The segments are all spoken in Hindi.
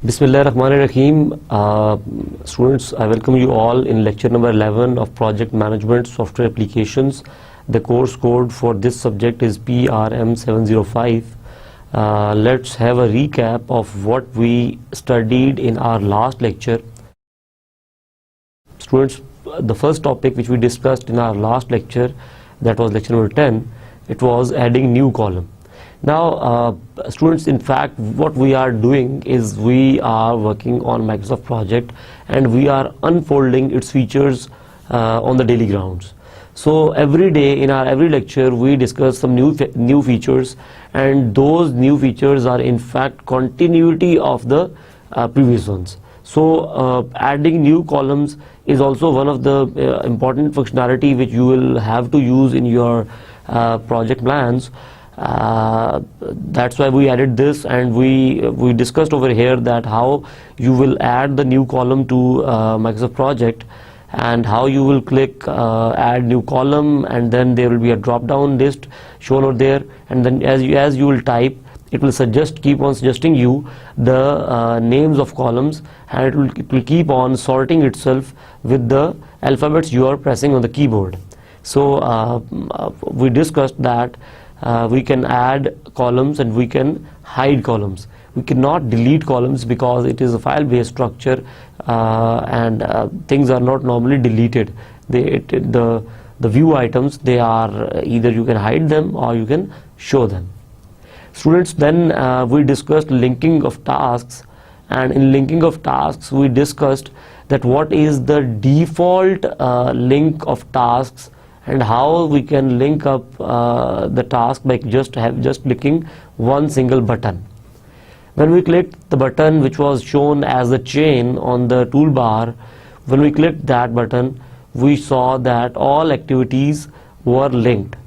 Bismillahirrahmanirrahim. Students, I welcome you all in lecture number 11 of Project Management Software Applications. The course code for this subject is PRM705. Let's have a recap of what we studied in our last lecture. Students, the first topic which we discussed in our last lecture, that was lecture number 10, it was adding new column. Now, students, in fact, what we are doing is we are working on Microsoft project and we are unfolding its features on the daily grounds. So every day in our every lecture we discuss some new features, and those new features are in fact continuity of the previous ones. So adding new columns is also one of the important functionality which you will have to use in your project plans. That's why we added this, and we discussed over here that how you will add the new column to Microsoft project, and how you will click add new column, and then there will be a drop down list shown over there, and then as you will type, it will keep on suggesting you the names of columns, and it will keep on sorting itself with the alphabets you are pressing on the keyboard. So we discussed that we can add columns and we can hide columns. We cannot delete columns because it is a file-based structure, and things are not normally deleted. The view items, they are either you can hide them or you can show them. Students, then we discussed linking of tasks, and in linking of tasks we discussed that what is the default link of tasks, and how we can link up the task by just clicking one single button. When we clicked the button which was shown as a chain on the toolbar, when we clicked that button, we saw that all activities were linked,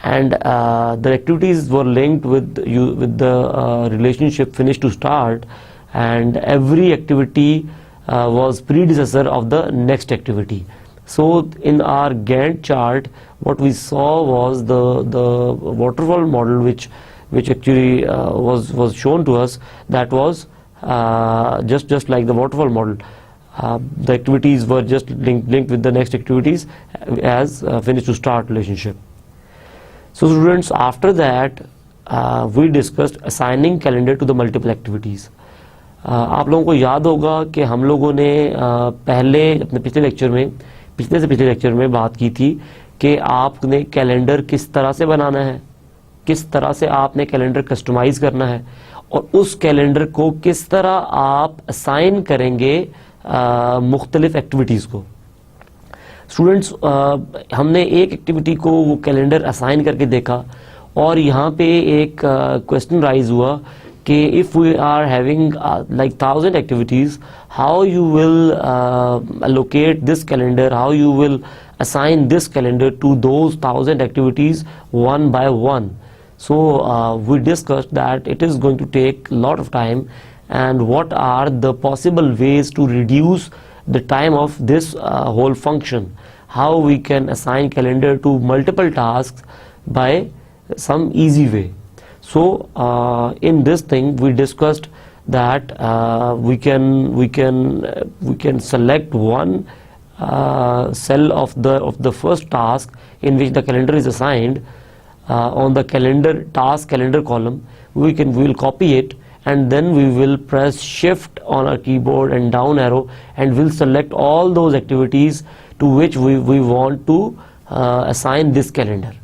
and the activities were linked with the relationship finish to start, and every activity was predecessor of the next activity. So in our Gantt chart, what we saw was the waterfall model which actually was shown to us. That was just like the waterfall model. The activities were just linked with the next activities as finish to start relationship. So students, after that we discussed assigning calendar to the multiple activities. आप लोगों को याद होगा कि हम लोगों ने पिछले से पिछले लेक्चर में बात की थी कि आपने कैलेंडर किस तरह से बनाना है, किस तरह से आपने कैलेंडर कस्टमाइज करना है, और उस कैलेंडर को किस तरह आप असाइन करेंगे मुख्तलिफ एक्टिविटीज़ को. स्टूडेंट्स, हमने एक एक्टिविटी को वो कैलेंडर असाइन करके देखा, और यहाँ पे एक क्वेश्चन राइज हुआ कि if we are having like 1000 activities, how you will allocate this calendar, how you will assign this calendar to those 1000 activities one by one. So we discussed that it is going to take a lot of time, and what are the possible ways to reduce the time of this whole function, how we can assign calendar to multiple tasks by some easy way. So in this thing we discussed that we can select one cell of the first task in which the calendar is assigned on the calendar column. We will copy it, and then we will press shift on our keyboard and down arrow, and we'll select all those activities to which we want to assign this calendar.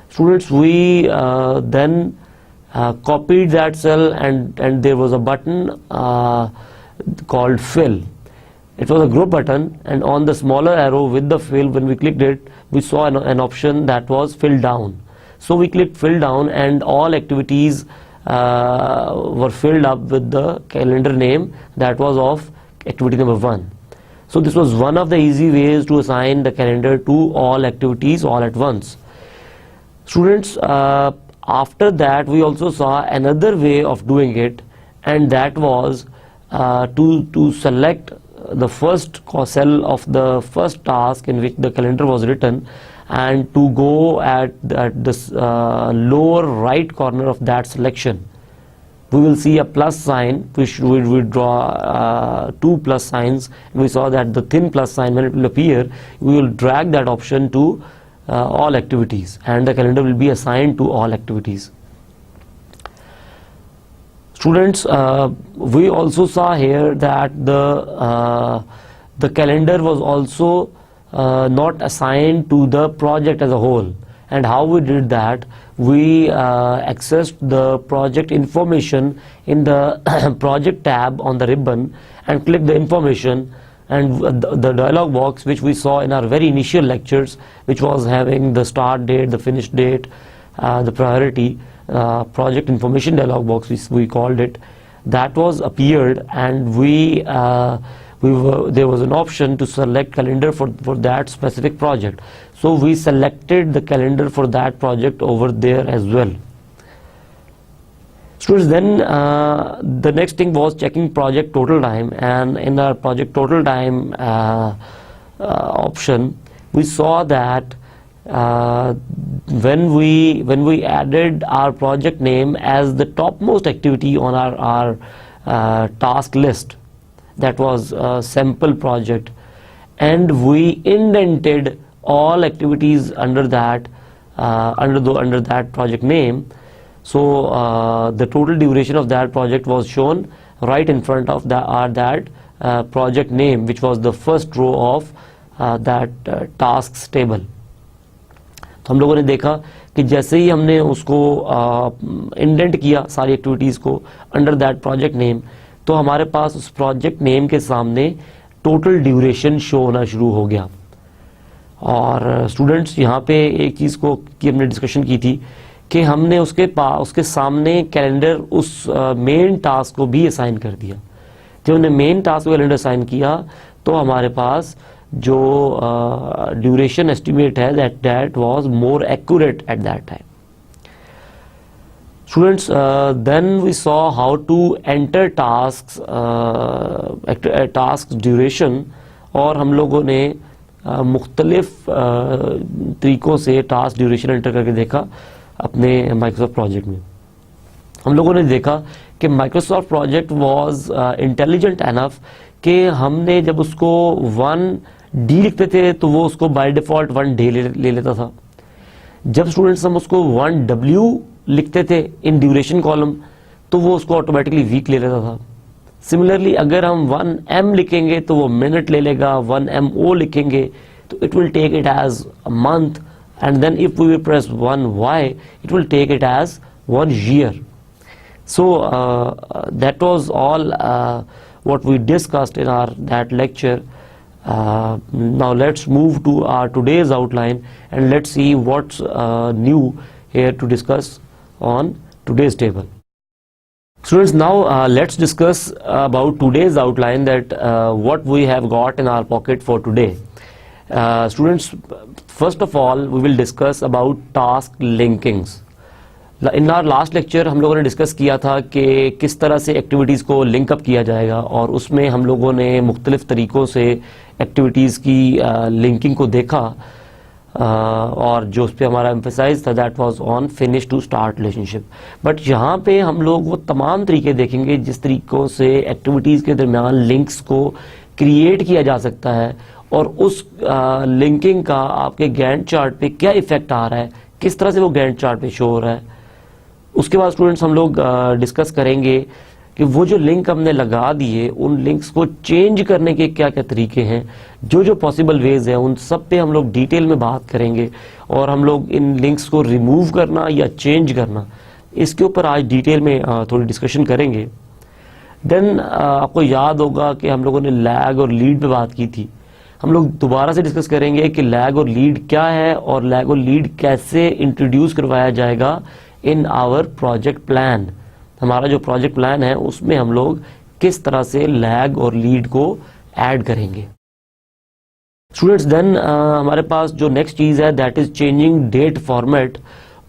Students, we then copied that cell, and there was a button called fill. It was a group button, and on the smaller arrow with the fill, when we clicked it, we saw an option that was fill down. So we clicked fill down, and all activities were filled up with the calendar name that was of activity number 1. So this was one of the easy ways to assign the calendar to all activities all at once. Students, after that we also saw another way of doing it, and that was to select the first cell of the first task in which the calendar was written, and to go at this lower right corner of that selection. we will see a plus sign, which we draw two plus signs. We saw that the thin plus sign, when it will appear, we will drag that option to all activities, and the calendar will be assigned to all activities. Students, we also saw here that the calendar was also not assigned to the project as a whole. And how we did that? We accessed the project information in the project tab on the ribbon and clicked the information, and the dialog box which we saw in our very initial lectures, which was having the start date, the finish date, the priority, project information dialog box we called it, that was appeared, and there was an option to select calendar for that specific project. So we selected the calendar for that project over there as well. Students, then the next thing was checking project total time, and in our project total time option, we saw that when we added our project name as the topmost activity on our task list, that was a sample project, and we indented all activities under that under that project name. So the total duration of that project was shown right in front of that project name, which was the first row of that tasks table. तो हम लोगों ने देखा कि जैसे ही हमने उसको इंडेंट किया सारी एक्टिविटीज़ को अंडर दैट प्रोजेक्ट नेम, तो हमारे पास उस प्रोजेक्ट नेम के सामने टोटल ड्यूरेशन शो होना शुरू हो गया. और स्टूडेंट्स, यहाँ पे एक चीज़ की हमने डिस्कशन की थी कि हमने उसके सामने कैलेंडर उस मेन टास्क को भी असाइन कर दिया. जब हमने मेन टास्क को कैलेंडर असाइन किया तो हमारे पास जो ड्यूरेशन एस्टिमेट है that was more accurate at that time. Students, then we saw how to enter tasks duration, और हम लोगों ने मुख्तलिफ तरीक़ों से टास्क ड्यूरेशन एंटर करके देखा अपने माइक्रोसॉफ्ट प्रोजेक्ट में. हम लोगों ने देखा कि Microsoft project was intelligent enough कि हमने जब उसको 1D लिखते थे तो वो उसको बाय डिफ़ॉल्ट 1 डे ले लेता था. जब स्टूडेंट्स हम उसको 1W लिखते थे इन ड्यूरेशन कॉलम तो वो उसको ऑटोमेटिकली वीक ले लेता था. सिमिलरली अगर हम 1M लिखेंगे तो वो मिनट ले लेगा, 1MO लिखेंगे तो it will take it as a month, and then if we will press 1Y it will take it as 1 year. So that was all what we discussed in that lecture. Now let's move to our today's outline and let's see what's new here to discuss on today's table. Students, now let's discuss about today's outline, that what we have got in our pocket for today. Students, first of all we will discuss about task linkings. In our last lecture हम लोगों ने डिस्कस किया था कि किस तरह से एक्टिविटीज़ को लिंक अप किया जाएगा, और उसमें हम लोगों ने मुख्तलिफ तरीक़ों से एक्टिविटीज़ की लिंकिंग को देखा, और जो उस पर हमारा एम्फेसाइज था that was on finish to start relationship. But यहाँ पे हम लोग वो तमाम तरीके देखेंगे जिस तरीक़ों से एक्टिविटीज़ के दरमियान लिंक्स को क्रिएट किया जा सकता है, और उस लिंकिंग का आपके गैंट चार्ट पे क्या इफेक्ट आ रहा है, किस तरह से वो गैंट चार्ट पे शो हो रहा है. उसके बाद स्टूडेंट्स हम लोग डिस्कस करेंगे कि वो जो लिंक हमने लगा दिए उन लिंक्स को चेंज करने के क्या क्या तरीके हैं, जो पॉसिबल वेज हैं उन सब पे हम लोग डिटेल में बात करेंगे, और हम लोग इन लिंक्स को रिमूव करना या चेंज करना इसके ऊपर आज डिटेल में थोड़ी डिस्कशन करेंगे. देन आपको याद होगा कि हम लोगों ने लैग और लीड पे बात की थी. हम लोग दोबारा से डिस्कस करेंगे कि लैग और लीड क्या है और लैग और लीड कैसे इंट्रोड्यूस करवाया जाएगा इन आवर प्रोजेक्ट प्लान. हमारा जो प्रोजेक्ट प्लान है उसमें हम लोग किस तरह से लैग और लीड को ऐड करेंगे. स्टूडेंट्स, देन हमारे पास जो नेक्स्ट चीज़ है that is changing date format.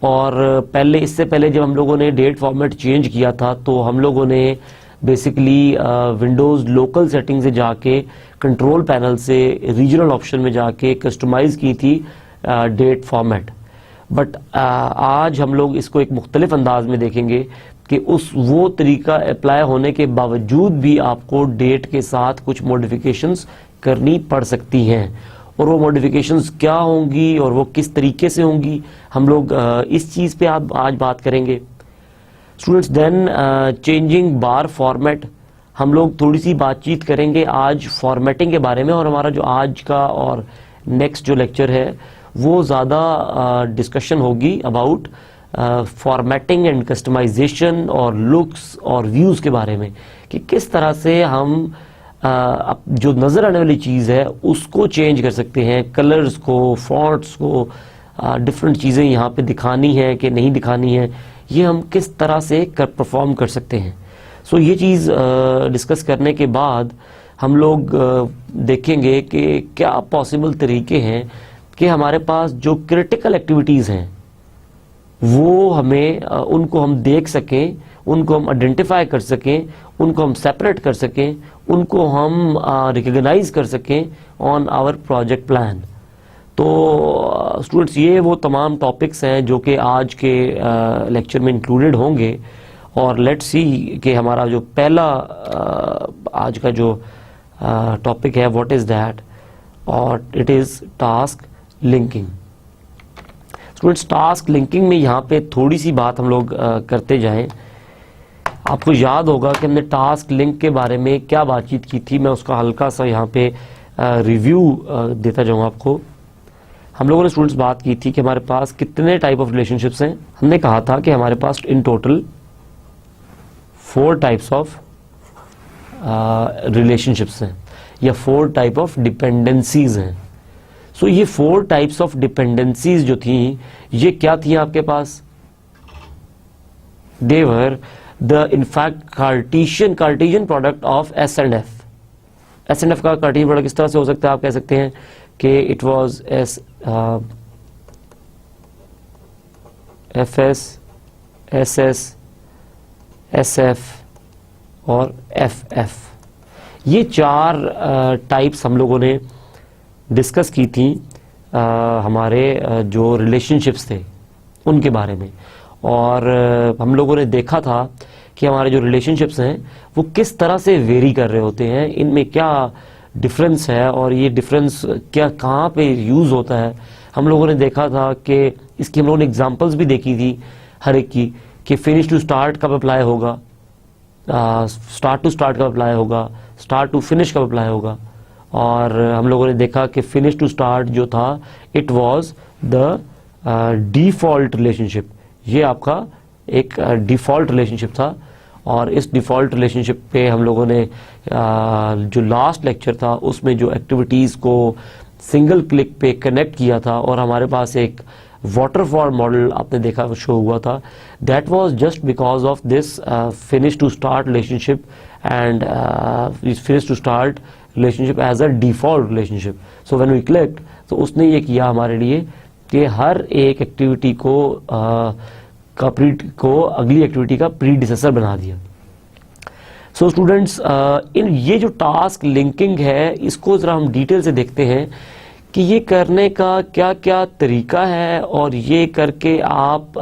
और इससे पहले जब हम लोगों ने डेट फॉर्मेट चेंज किया था तो हम लोगों ने बेसिकली विंडोज़ लोकल सेटिंग से जाके कंट्रोल पैनल से रीजनल ऑप्शन में जाके कस्टमाइज़ की थी डेट फॉर्मेट. बट आज हम लोग इसको एक मुख्तलिफ अंदाज में देखेंगे कि वो तरीका अप्लाई होने के बावजूद भी आपको डेट के साथ कुछ मॉडिफिकेशंस करनी पड़ सकती हैं, और वो मॉडिफिकेशंस क्या होंगी और वो किस तरीके से होंगी, हम लोग इस चीज़ पे आज बात करेंगे स्टूडेंट्स। देन चेंजिंग बार फॉर्मेट, हम लोग थोड़ी सी बातचीत करेंगे आज फॉर्मेटिंग के बारे में, और हमारा जो आज का और नेक्स्ट जो लेक्चर है वो ज़्यादा डिस्कशन होगी अबाउट फॉर्मेटिंग एंड कस्टमाइजेशन और लुक्स और व्यूज़ के बारे में, कि किस तरह से हम जो नज़र आने वाली चीज़ है उसको चेंज कर सकते हैं, कलर्स को, फॉन्ट्स को, डिफरेंट चीज़ें यहाँ पे दिखानी है कि नहीं दिखानी है, ये हम किस तरह से परफॉर्म कर सकते हैं। सो ये चीज़ डिस्कस करने के बाद हम लोग देखेंगे कि क्या पॉसिबल तरीके हैं कि हमारे पास जो क्रिटिकल एक्टिविटीज़ हैं वो हमें उनको हम देख सकें, उनको हम आइडेंटिफाई कर सकें, उनको हम सेपरेट कर सकें, उनको हम रिकॉग्नाइज कर सकें ऑन आवर प्रोजेक्ट प्लान। तो स्टूडेंट्स ये वो तमाम टॉपिक्स हैं जो कि आज के लेक्चर में इंक्लूडेड होंगे, और लेट्स सी कि हमारा जो पहला आज का जो टॉपिक है व्हाट इज़ दैट, और it is task linking. Students task linking में यहाँ पे थोड़ी सी बात हम लोग करते जाएं। आपको याद होगा कि हमने टास्क लिंक के बारे में क्या बातचीत की थी, मैं उसका हल्का सा यहाँ पे रिव्यू देता जाऊँगा आपको। हम लोगों ने स्टूडेंट्स बात की थी कि हमारे पास कितने टाइप ऑफ रिलेशनशिप्स हैं। हमने कहा था कि हमारे पास in total 4 types of relationships हैं या 4 टाइप ऑफ डिपेंडेंसीज हैं। सो ये 4 टाइप्स ऑफ डिपेंडेंसीज जो थी ये क्या थी आपके पास, they were the in fact Cartesian product of S and F. S and F का कार्टेशियन प्रोडक्ट किस तरह से हो सकता है, आप कह सकते हैं कि it was S F S S S F और एफ एफ। ये 4 टाइप्स हम लोगों ने डिस्कस की थी हमारे जो रिलेशनशिप्स थे उनके बारे में, और हम लोगों ने देखा था कि हमारे जो रिलेशनशिप्स हैं वो किस तरह से वेरी कर रहे होते हैं, इनमें क्या डिफरेंस है और ये डिफरेंस क्या कहाँ पे यूज़ होता है। हम लोगों ने देखा था कि इसकी हम लोगों ने एग्जांपल्स भी देखी थी हर एक की, कि फिनिश टू स्टार्ट कब अप्लाई होगा, स्टार्ट टू स्टार्ट कब अप्लाई होगा, स्टार्ट टू फिनिश कब अप्लाई होगा। और हम लोगों ने देखा कि फिनिश टू स्टार्ट जो था it was the default relationship, ये आपका एक डिफ़ॉल्ट रिलेशनशिप था। और इस डिफ़ॉल्ट रिलेशनशिप पे हम लोगों ने जो लास्ट लेक्चर था उसमें जो एक्टिविटीज़ को सिंगल क्लिक पे कनेक्ट किया था और हमारे पास एक वाटरफॉल मॉडल आपने देखा शो हुआ था, that was just because of this finish to start relationship and finish to start relationship as a default relationship. So when we clicked तो उसने ये किया हमारे लिए कि हर एक एक्टिविटी को अगली एक्टिविटी का प्रीडिसेसर बना दिया। सो स्टूडेंट्स इन ये जो टास्क लिंकिंग है इसको ज़रा हम डिटेल से देखते हैं कि ये करने का क्या क्या तरीका है, और ये करके आप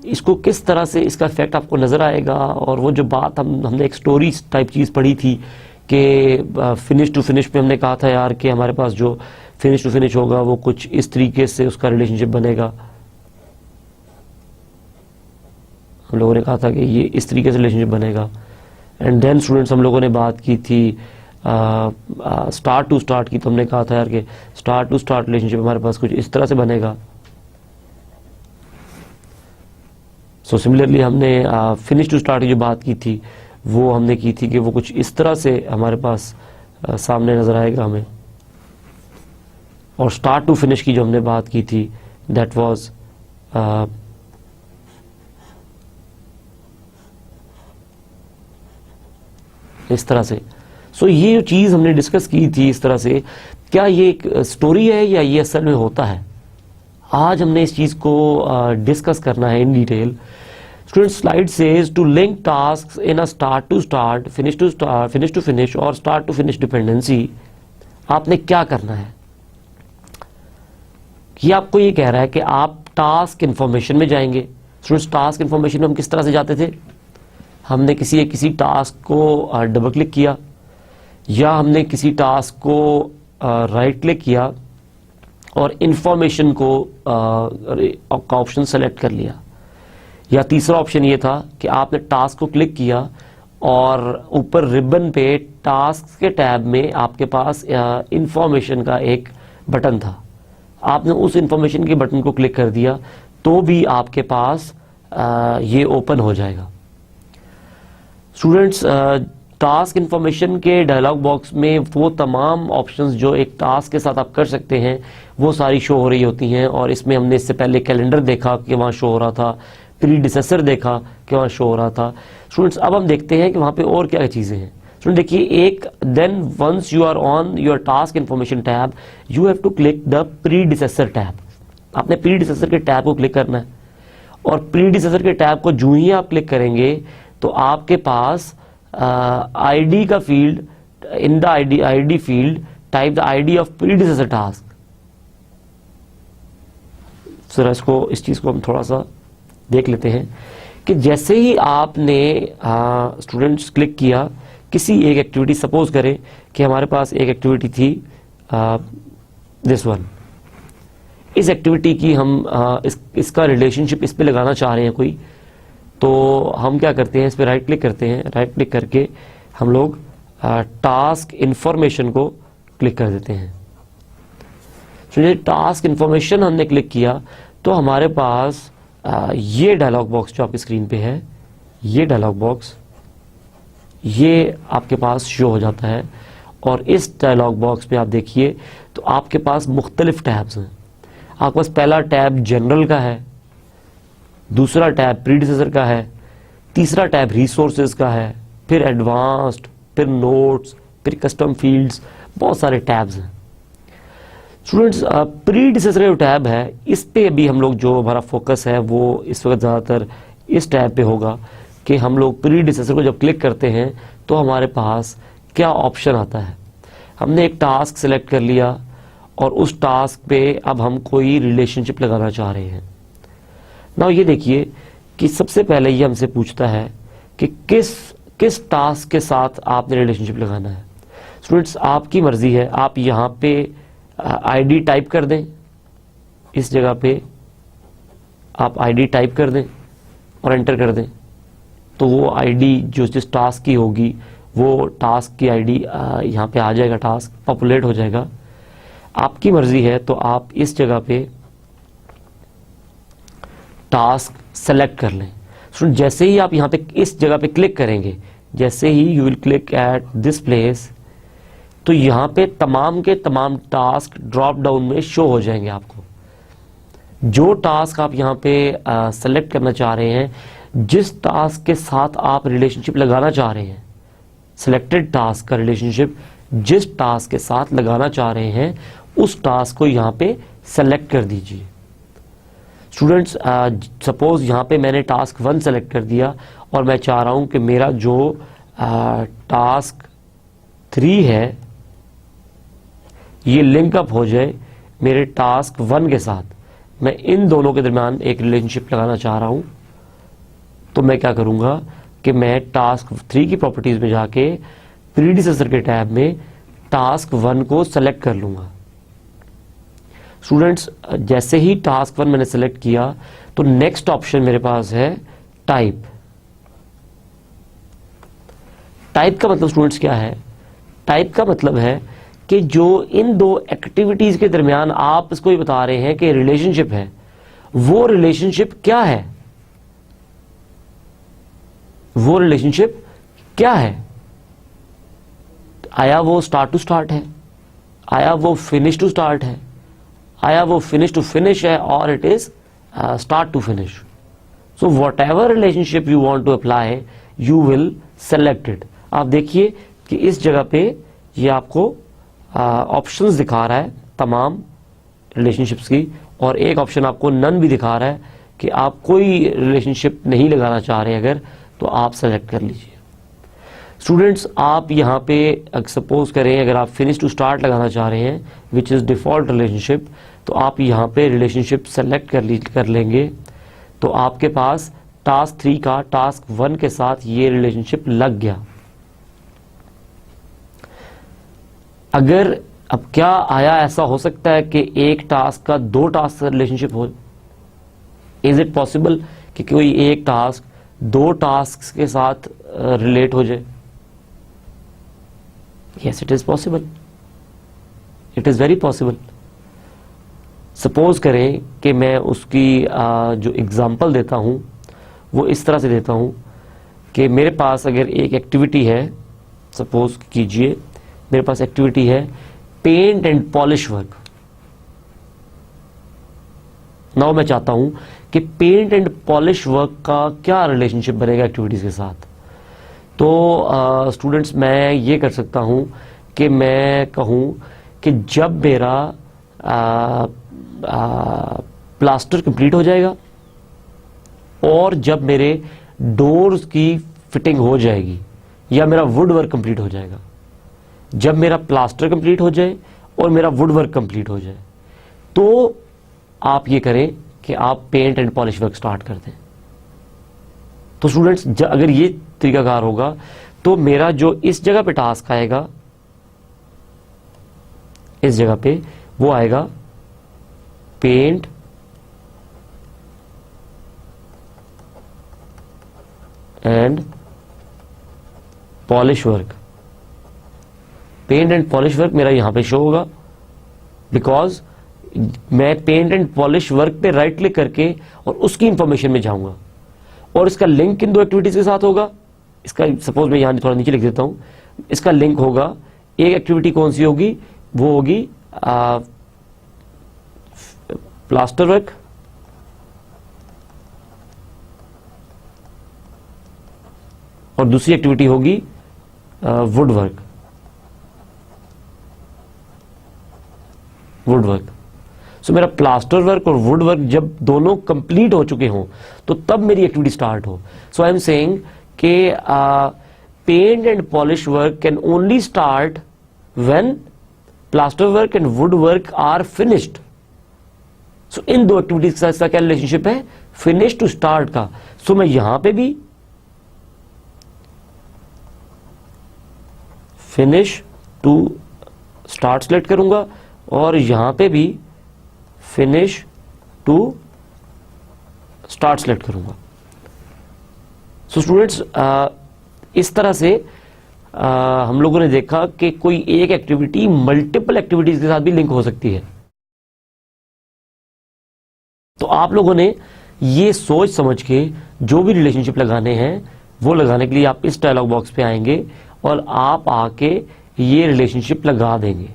इसको किस तरह से इसका इफेक्ट आपको नज़र आएगा। और वो जो बात हमने एक स्टोरी टाइप चीज़ पढ़ी थी कि फिनिश टू फिनिश पे हमने कहा था यार कि हमारे पास जो फिनिश टू फिनिश होगा वो कुछ इस तरीके से उसका रिलेशनशिप बनेगा। हम लोगों ने कहा था कि ये इस तरीके से रिलेशनशिप बनेगा। एंड देन स्टूडेंट्स हम लोगों ने बात की थी स्टार्ट टू स्टार्ट की, तो हमने कहा था यार कि स्टार्ट टू स्टार्ट रिलेशनशिप हमारे पास कुछ इस तरह से बनेगा। सो सिमिलरली हमने फिनिश टू स्टार्ट की जो बात की थी वो हमने की थी कि वो कुछ इस तरह से हमारे पास सामने नज़र आएगा हमें। और स्टार्ट टू फिनिश की जो हमने बात की थी दैट वाज इस तरह से। सो ये जो चीज़ हमने डिस्कस की थी इस तरह से, क्या ये एक स्टोरी है या ये असल में होता है, आज हमने इस चीज़ को डिस्कस करना है in detail. Student slide says to link tasks in a start to start, finish to finish और स्टार्ट टू फिनिश डिपेंडेंसी आपने क्या करना है। ये आपको ये कह रहा है कि आप टास्क इन्फॉर्मेशन में जाएंगे। स्टूडेंट्स, टास्क इन्फॉर्मेशन में हम किस तरह से जाते थे? हमने किसी टास्क को डबल क्लिक किया, या हमने किसी टास्क को राइट क्लिक किया और इन्फॉर्मेशन को का ऑप्शन सेलेक्ट कर लिया, या तीसरा ऑप्शन ये था कि आपने टास्क को क्लिक किया और ऊपर रिबन पे टास्क के टैब में आपके पास इन्फॉर्मेशन का एक बटन था, आपने उस इन्फॉर्मेशन के बटन को क्लिक कर दिया तो भी आपके पास ये ओपन हो जाएगा। स्टूडेंट्स, टास्क इन्फॉर्मेशन के डायलॉग बॉक्स में वो तमाम ऑप्शंस जो एक टास्क के साथ आप कर सकते हैं वो सारी शो हो रही होती हैं, और इसमें हमने इससे पहले कैलेंडर देखा कि वहाँ शो हो रहा था, प्रीडिसेसर देखा कि वहाँ शो हो रहा था। स्टूडेंट्स, अब हम देखते हैं कि वहाँ पे और क्या चीज़ें हैं। स्टूडेंट देखिए, एक then once you are on your task information tab you have to click the predecessor tab. आपने प्रीडिसेसर के टैब को क्लिक करना है, और प्रीडिसेसर के टैब को जो ही आप क्लिक करेंगे तो आपके पास आईडी का field, in the ID field type the ID of predecessor task. Sir इसको, इस चीज को हम थोड़ा सा देख लेते हैं कि जैसे ही आपने स्टूडेंट्स क्लिक किया किसी एक एक्टिविटी, सपोज करें कि हमारे पास एक एक्टिविटी थी दिस वन, इस एक्टिविटी की हम इसका रिलेशनशिप इस पे लगाना चाह रहे हैं कोई, तो हम क्या करते हैं, इस पे राइट क्लिक करते हैं, राइट क्लिक करके हम लोग टास्क इन्फॉर्मेशन को क्लिक कर देते हैं। तो टास्क इन्फॉर्मेशन हमने क्लिक किया तो हमारे पास ये डायलॉग बॉक्स जो आपकी स्क्रीन पे है, ये डायलॉग बॉक्स ये आपके पास शो हो जाता है, और इस डायलॉग बॉक्स में आप देखिए तो आपके पास मुख्तलिफ टैब्स हैं। आपके पास पहला टैब जनरल का है, दूसरा टैब प्रीडिसेसर का है, तीसरा टैब रिसोर्सेज का है, फिर एडवांस्ड, फिर नोट्स, फिर कस्टम फील्ड्स, बहुत सारे टैब्स हैं। स्टूडेंट्स, प्रीडिसेसर जो टैब है इस पे अभी हम लोग, जो हमारा फोकस है वो इस वक्त ज़्यादातर इस टैब पे होगा कि हम लोग प्रीडिसेसर को जब क्लिक करते हैं तो हमारे पास क्या ऑप्शन आता है। हमने एक टास्क सेलेक्ट कर लिया और उस टास्क पे अब हम कोई रिलेशनशिप लगाना चाह रहे हैं। नाउ ये देखिए कि सबसे पहले ये हमसे पूछता है कि किस टास्क के साथ आपने रिलेशनशिप लगाना है। स्टूडेंट्स, आपकी मर्जी है, आप यहाँ पे आईडी टाइप कर दें, इस जगह पे आप आईडी टाइप कर दें और एंटर कर दें, तो वो आईडी जो जिस टास्क की होगी वो टास्क की आईडी यहाँ पे आ जाएगा, टास्क पॉपुलेट हो जाएगा। आपकी मर्जी है तो आप इस जगह पे टास्क सेलेक्ट कर लें। सुन, जैसे ही आप यहाँ पे इस जगह पे क्लिक करेंगे, जैसे ही you will click at this place, तो यहाँ पे तमाम के तमाम टास्क ड्रॉप डाउन में शो हो जाएंगे आपको। जो टास्क आप यहाँ पे सेलेक्ट करना चाह रहे हैं, जिस टास्क के साथ आप रिलेशनशिप लगाना चाह रहे हैं, सिलेक्टेड टास्क का रिलेशनशिप जिस टास्क के साथ लगाना चाह रहे हैं उस टास्क को यहाँ पे सेलेक्ट कर दीजिए। स्टूडेंट्स, सपोज यहाँ पे मैंने टास्क 1 सेलेक्ट कर दिया और मैं चाह रहा हूँ कि मेरा जो टास्क 3 है ये लिंक अप हो जाए मेरे टास्क 1 के साथ। मैं इन दोनों के दरमियान एक रिलेशनशिप लगाना चाह रहा हूँ, तो मैं क्या करूँगा कि मैं टास्क 3 की प्रॉपर्टीज में जाके प्रीडिसेसर के टैब में टास्क 1 को सेलेक्ट कर लूँगा। स्टूडेंट्स, जैसे ही टास्क 1 मैंने सेलेक्ट किया तो नेक्स्ट ऑप्शन मेरे पास है टाइप। टाइप का मतलब स्टूडेंट्स क्या है? टाइप का मतलब है कि जो इन दो एक्टिविटीज के दरमियान आप इसको ही बता रहे हैं कि रिलेशनशिप है, वो रिलेशनशिप क्या है, वो रिलेशनशिप क्या है। आया वो स्टार्ट टू स्टार्ट है, आया वो फिनिश टू स्टार्ट है, आया वो फिनिश टू फिनिश है, और it is start to finish. So whatever relationship you want to apply you will select it. आप देखिए कि इस जगह पे ये आपको ऑप्शंस दिखा रहा है तमाम रिलेशनशिप्स की, और एक ऑप्शन आपको नन भी दिखा रहा है कि आप कोई रिलेशनशिप नहीं लगाना चाह रहे अगर, तो आप सेलेक्ट कर लीजिए। स्टूडेंट्स, आप यहाँ पे सपोज करें अगर आप फिनिश टू स्टार्ट लगाना चाह रहे हैं विच इज़ डिफॉल्ट रिलेशनशिप, तो आप यहाँ पे रिलेशनशिप सेलेक्ट कर लेंगे, तो आपके पास टास्क 3 का टास्क 1 के साथ ये रिलेशनशिप लग गया। अगर अब क्या आया, ऐसा हो सकता है कि एक टास्क का 2 टास्क का रिलेशनशिप हो? इज इट पॉसिबल कि कोई एक टास्क 2 टास्क के साथ रिलेट हो जाए? Yes, it is possible, it is very possible. Suppose करें कि मैं उसकी जो एग्जांपल देता हूं वो इस तरह से देता हूं कि मेरे पास अगर एक एक्टिविटी है, सपोज कीजिए मेरे पास एक्टिविटी है paint and polish work. Now मैं चाहता हूं कि पेंट एंड पॉलिश वर्क का क्या रिलेशनशिप बनेगा एक्टिविटीज के साथ। तो स्टूडेंट्स मैं ये कर सकता हूं कि मैं कहूं कि जब मेरा प्लास्टर कंप्लीट हो जाएगा और जब मेरे डोर्स की फिटिंग हो जाएगी या मेरा वुड वर्क कंप्लीट हो जाएगा, जब मेरा प्लास्टर कंप्लीट हो जाए और मेरा वुड वर्क कंप्लीट हो जाए, तो आप ये करें कि आप paint and polish work start कर दें। तो स्टूडेंट्स अगर ये तरीकाकार होगा तो मेरा जो इस जगह पे टास्क आएगा, इस जगह पे वो आएगा paint and polish work. Paint and polish work मेरा यहां पे शो होगा बिकॉज मैं पेंट एंड पॉलिश वर्क पे राइट क्लिक करके और उसकी इंफॉर्मेशन में जाऊंगा और इसका लिंक किन 2 एक्टिविटीज के साथ होगा। इसका सपोज मैं यहां थोड़ा नीचे लिख देता हूं, इसका लिंक होगा, एक एक्टिविटी कौन सी होगी, वो होगी प्लास्टर वर्क और दूसरी एक्टिविटी होगी would work. Would work so मेरा प्लास्टर वर्क और वुड वर्क जब दोनों कंप्लीट हो चुके हों तो तब मेरी एक्टिविटी स्टार्ट हो। सो आई एम सेइंग कि paint and polish work can only start when plaster work and wood work are finished. So in 2 activities का इसका क्या रिलेशनशिप है, फिनिश टू स्टार्ट का। सो मैं यहां पे भी फिनिश टू स्टार्ट सेलेक्ट करूंगा और यहां पे भी फिनिश टू स्टार्ट सेलेक्ट करूंगा। सो स्टूडेंट्स इस तरह से हम लोगों ने देखा कि कोई एक एक्टिविटी मल्टीपल एक्टिविटीज के साथ भी लिंक हो सकती है। तो आप लोगों ने ये सोच समझ के जो भी रिलेशनशिप लगाने हैं वो लगाने के लिए आप इस डायलॉग बॉक्स पे आएंगे और आप आके ये रिलेशनशिप लगा देंगे।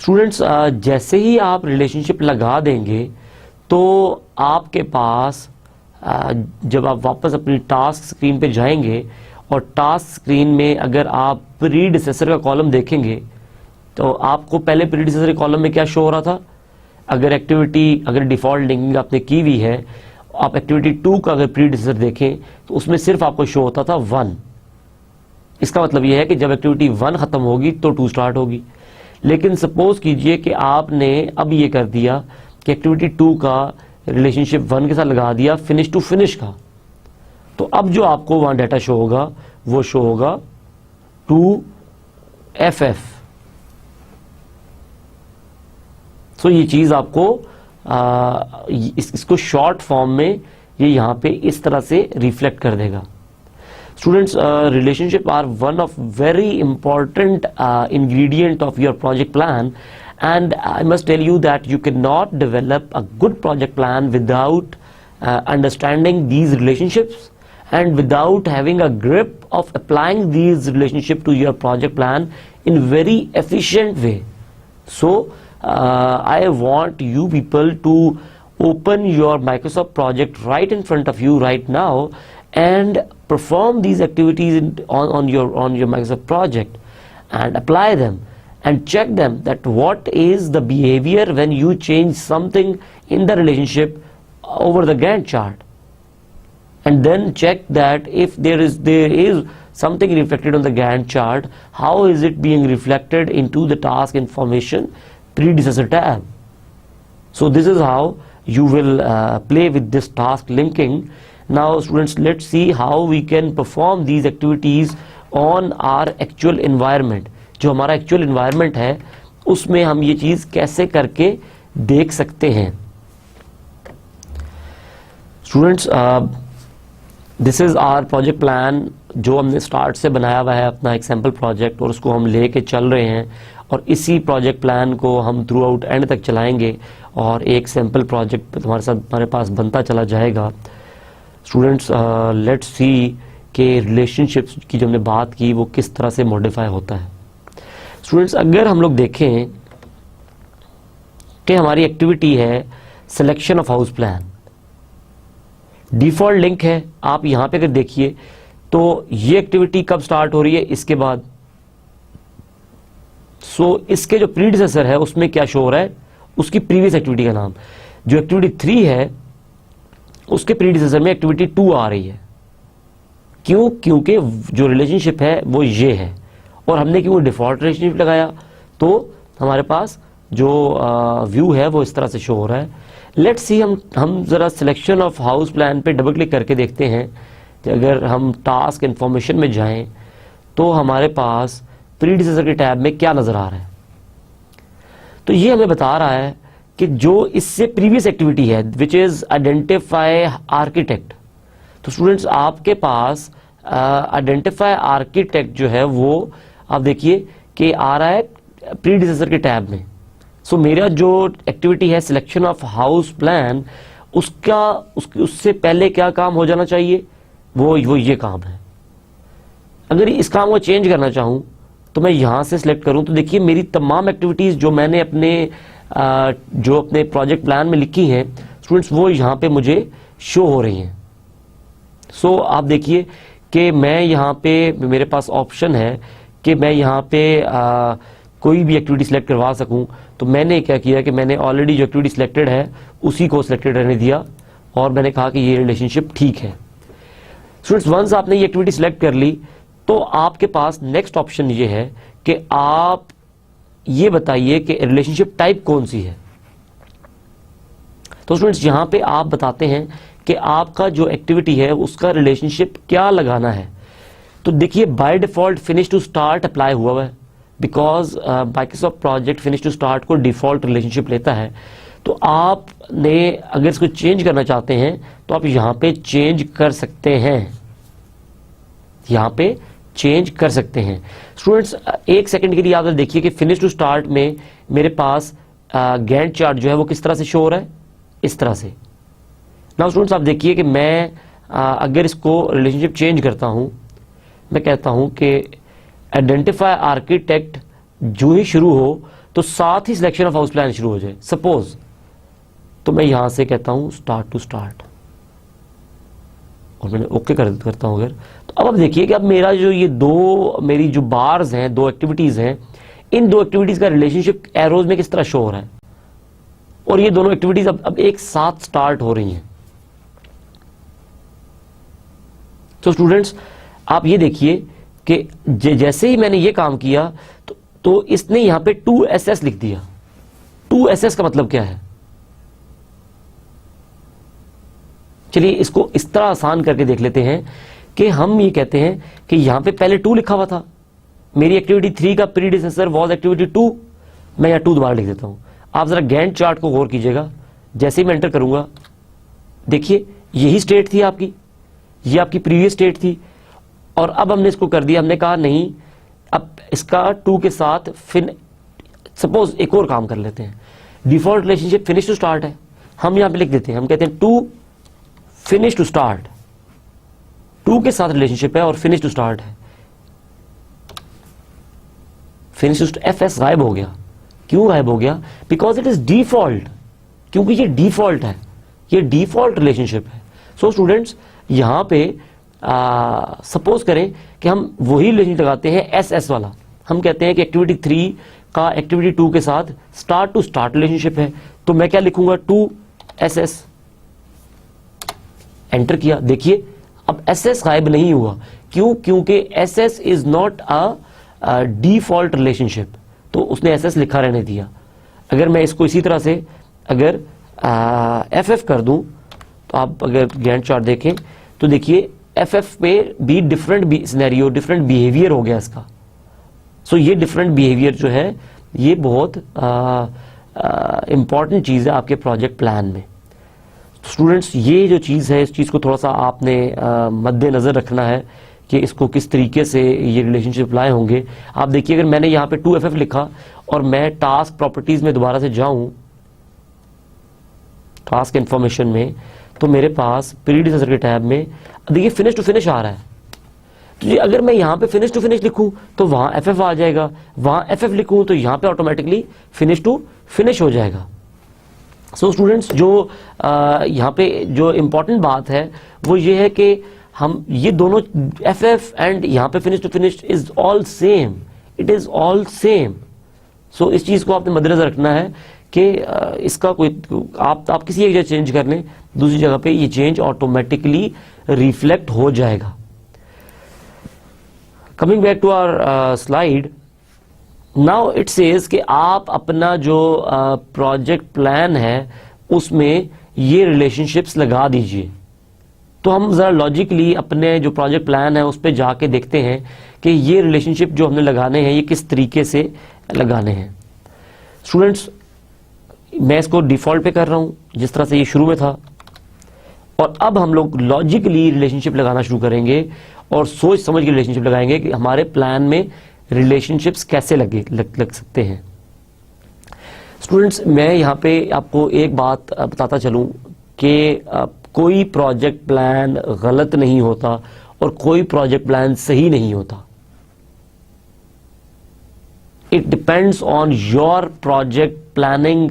स्टूडेंट्स जैसे ही आप रिलेशनशिप लगा देंगे तो आपके पास जब आप वापस अपनी टास्क स्क्रीन पे जाएंगे और टास्क स्क्रीन में अगर आप प्रीडिसेसर का कॉलम देखेंगे तो आपको पहले प्रीडिसेसर कॉलम में क्या शो हो रहा था, अगर डिफॉल्ट लिंकिंग आपने की हुई है, आप एक्टिविटी 2 का अगर प्रीडिसेसर देखें तो उसमें सिर्फ आपको शो होता था 1। इसका मतलब यह है कि जब एक्टिविटी 1 खत्म होगी तो 2 स्टार्ट होगी। लेकिन सपोज कीजिए कि आपने अब ये कर दिया कि एक्टिविटी 2 का रिलेशनशिप 1 के साथ लगा दिया फिनिश टू फिनिश का, तो अब जो आपको वहां डाटा शो होगा वो शो होगा 2FF। सो ये चीज आपको इसको शॉर्ट फॉर्म में ये यहां पे इस तरह से रिफ्लेक्ट कर देगा। Students, relationship are one of very important ingredient of your project plan, and I must tell you that you cannot develop a good project plan without understanding these relationships and without having a grip of applying these relationships to your project plan in very efficient way. So I want you people to open your Microsoft project right in front of you right now and perform these activities on your Microsoft project and apply them and check them that what is the behavior when you change something in the relationship over the Gantt chart, and then check that if there is something reflected on the Gantt chart, how is it being reflected into the task information predecessor tab. So this is how you will play with this task linking. Now students, let's see how we can perform these activities on our actual environment. जो हमारा actual environment है उसमें हम ये चीज़ कैसे करके देख सकते हैं. Students, this is our project plan जो हमने स्टार्ट से बनाया हुआ है अपना एक सैम्पल प्रोजेक्ट, और उसको हम लेके चल रहे हैं और इसी प्रोजेक्ट प्लान को हम थ्रू आउट एंड तक चलाएंगे और एक सैम्पल प्रोजेक्ट हमारे साथ हमारे पास बनता चला जाएगा. स्टूडेंट्स, लेट्स सी कि रिलेशनशिप्स की जो हमने बात की वो किस तरह से मॉडिफाई होता है. स्टूडेंट्स, अगर हम लोग देखें कि हमारी एक्टिविटी है selection of house plan, default link है. आप यहां पे अगर देखिए तो ये एक्टिविटी कब स्टार्ट हो रही है, इसके बाद. सो इसके जो प्रीडिसेसर है उसमें क्या शो हो रहा है, उसकी प्रीवियस एक्टिविटी का नाम. जो एक्टिविटी 3 है उसके प्रीडिसेसर में एक्टिविटी 2 आ रही है. क्यों? क्योंकि जो रिलेशनशिप है वो ये है और हमने क्यों डिफॉल्ट रिलेशनशिप लगाया, तो हमारे पास जो व्यू है वो इस तरह से शो हो रहा है. लेट्स सी हम जरा सिलेक्शन ऑफ हाउस प्लान पे डबल क्लिक करके देखते हैं कि अगर हम टास्क इन्फॉर्मेशन में जाएं तो हमारे पास प्रीडिसेसर के टैब में क्या नजर आ रहा है. तो ये हमें बता रहा है कि जो इससे प्रीवियस एक्टिविटी है विच इज आइडेंटिफाई आर्किटेक्ट. तो स्टूडेंट्स, आपके पास आइडेंटिफाई आर्किटेक्ट जो है वो आप देखिए कि आ रहा है प्रीडिसेसर के टैब में. सो मेरा जो एक्टिविटी है सिलेक्शन ऑफ हाउस प्लान उससे पहले क्या काम हो जाना चाहिए, वो ये काम है. अगर इस काम को चेंज करना चाहूं तो मैं यहां से सिलेक्ट करूं तो देखिए मेरी तमाम एक्टिविटीज जो मैंने अपने प्रोजेक्ट प्लान में लिखी हैं स्टूडेंट्स वो यहां पे मुझे शो हो रही हैं. सो आप देखिए कि मैं यहां पे मेरे पास ऑप्शन है कि मैं यहां पे कोई भी एक्टिविटी सिलेक्ट करवा सकूं. तो मैंने क्या किया कि मैंने ऑलरेडी जो एक्टिविटी सिलेक्टेड है उसी को सिलेक्टेड रहने दिया और मैंने कहा कि ये रिलेशनशिप ठीक है. स्टूडेंट्स, वंस आपने ये एक्टिविटी सिलेक्ट कर ली तो आपके पास नेक्स्ट ऑप्शन ये है कि आप ये बताइए कि रिलेशनशिप टाइप कौन सी है. तो स्टूडेंट्स, यहां पे आप बताते हैं कि आपका जो एक्टिविटी है उसका रिलेशनशिप क्या लगाना है. तो देखिए by default finish to start apply हुआ है because Microsoft project finish to start को डिफॉल्ट रिलेशनशिप लेता है. तो आपने अगर इसको चेंज करना चाहते हैं तो आप यहां पे चेंज कर सकते हैं, यहां पे चेंज कर सकते हैं. स्टूडेंट्स, एक सेकंड के लिए आप देखिए कि फिनिश टू स्टार्ट में मेरे पास गैंट चार्ट जो है वो किस तरह से शो हो रहा है, इस तरह से. नाउ स्टूडेंट्स, आप देखिए कि मैं अगर इसको रिलेशनशिप चेंज करता हूं, मैं कहता हूं कि आइडेंटिफाई आर्किटेक्ट जो ही शुरू हो तो साथ ही सिलेक्शन ऑफ हाउस प्लान शुरू हो जाए सपोज. तो मैं यहां से कहता हूं स्टार्ट टू स्टार्ट और मैंने ओके करता हूं. अगर तो अब देखिए कि अब मेरा जो ये मेरी जो बार्स हैं, 2 एक्टिविटीज हैं, इन 2 एक्टिविटीज का रिलेशनशिप एरोज में किस तरह शो हो रहा है और ये दोनों एक्टिविटीज अब एक साथ स्टार्ट हो रही हैं. तो स्टूडेंट्स, आप ये देखिए कि जैसे ही मैंने ये काम किया तो इसने यहां पे 2SS लिख दिया. 2SS का मतलब क्या है, चलिए इसको इस तरह आसान करके देख लेते हैं कि हम ये कहते हैं कि यहां पे पहले 2 लिखा हुआ था, मेरी एक्टिविटी 3 का प्रीडिसेसर वाज एक्टिविटी 2, मैं यहां 2 दोबारा लिख देता हूं. आप जरा गैंट चार्ट को गौर कीजिएगा, जैसे ही मैं एंटर करूंगा देखिए यही स्टेट थी आपकी, ये आपकी प्रीवियस स्टेट थी और अब हमने इसको कर दिया, हमने कहा नहीं अब इसका 2 के साथ फिर सपोज एक और काम कर लेते हैं. Default relationship finish to start है, हम यहां पे लिख देते हैं, हम कहते हैं 2 फिनिश टू स्टार्ट. 2 के साथ रिलेशनशिप है और फिनिश टू स्टार्ट है. फिनिश टू FS गायब हो गया. क्यों गायब हो गया? बिकॉज इट इज डिफॉल्ट, क्योंकि ये डिफॉल्ट है, ये डिफॉल्ट रिलेशनशिप है. सो स्टूडेंट्स, यहां पे सपोज करें कि हम वही रिलेशनशिप लगाते हैं SS वाला, हम कहते हैं कि एक्टिविटी 3 का एक्टिविटी 2 के साथ स्टार्ट टू स्टार्ट रिलेशनशिप है. तो मैं क्या लिखूंगा 2SS, एंटर किया. देखिए अब SS गायब नहीं हुआ. क्यों? क्योंकि SS is not a default relationship, तो उसने SS लिखा रहने दिया. अगर मैं इसको इसी तरह से अगर एफ एफ कर दूं, तो आप अगर गैंट चार्ट देखें तो देखिए एफ एफ पे भी डिफरेंट सिनेरियो, डिफरेंट बिहेवियर हो गया इसका। सो ये डिफरेंट बिहेवियर जो है ये बहुत इंपॉर्टेंट चीज़ है आपके प्रोजेक्ट प्लान में। स्टूडेंट्स, ये जो चीज़ है इस चीज़ को थोड़ा सा आपने मद्देनज़र रखना है कि इसको किस तरीके से ये रिलेशनशिप अप्लाई होंगे। आप देखिए, अगर मैंने यहाँ पे 2FF लिखा और मैं टास्क प्रॉपर्टीज़ में दोबारा से जाऊँ, टास्क इन्फॉर्मेशन में, तो मेरे पास प्रीडिसेसर के टैब में देखिए फिनिश टू फिनिश आ रहा है। तो ये अगर मैं यहाँ पे फिनिश टू फिनिश लिखूँ तो वहाँ FF आ जाएगा, वहाँ FF लिखूँ तो यहाँ पे ऑटोमेटिकली फिनिश टू फिनिश हो जाएगा। सो स्टूडेंट्स, जो यहाँ पे जो इम्पॉर्टेंट बात है वो ये है कि हम ये दोनों FF एंड यहाँ पे finish to finish is all same, it is all same. So इस चीज़ को आपने मद्देनजर रखना है कि इसका कोई आप किसी एक जगह चेंज कर लें, दूसरी जगह पे ये चेंज ऑटोमेटिकली रिफ्लेक्ट हो जाएगा। Coming back to our slide, now it says कि आप अपना जो प्रोजेक्ट प्लान है उसमें ये रिलेशनशिप्स लगा दीजिए। तो हम ज़रा लॉजिकली अपने जो प्रोजेक्ट प्लान है उस पर जाके देखते हैं कि ये रिलेशनशिप जो हमने लगाने हैं ये किस तरीके से लगाने हैं। स्टूडेंट्स, मैं इसको डिफ़ॉल्ट पे कर रहा हूँ जिस तरह से ये शुरू में था, और अब हम लोग लॉजिकली रिलेशनशिप लगाना शुरू करेंगे और सोच समझ के रिलेशनशिप लगाएंगे कि हमारे प्लान में रिलेशनशिप्स कैसे लग सकते हैं। स्टूडेंट्स, मैं यहाँ पे आपको एक बात बताता चलूँ कि कोई प्रोजेक्ट प्लान गलत नहीं होता और कोई प्रोजेक्ट प्लान सही नहीं होता। It depends on your project planning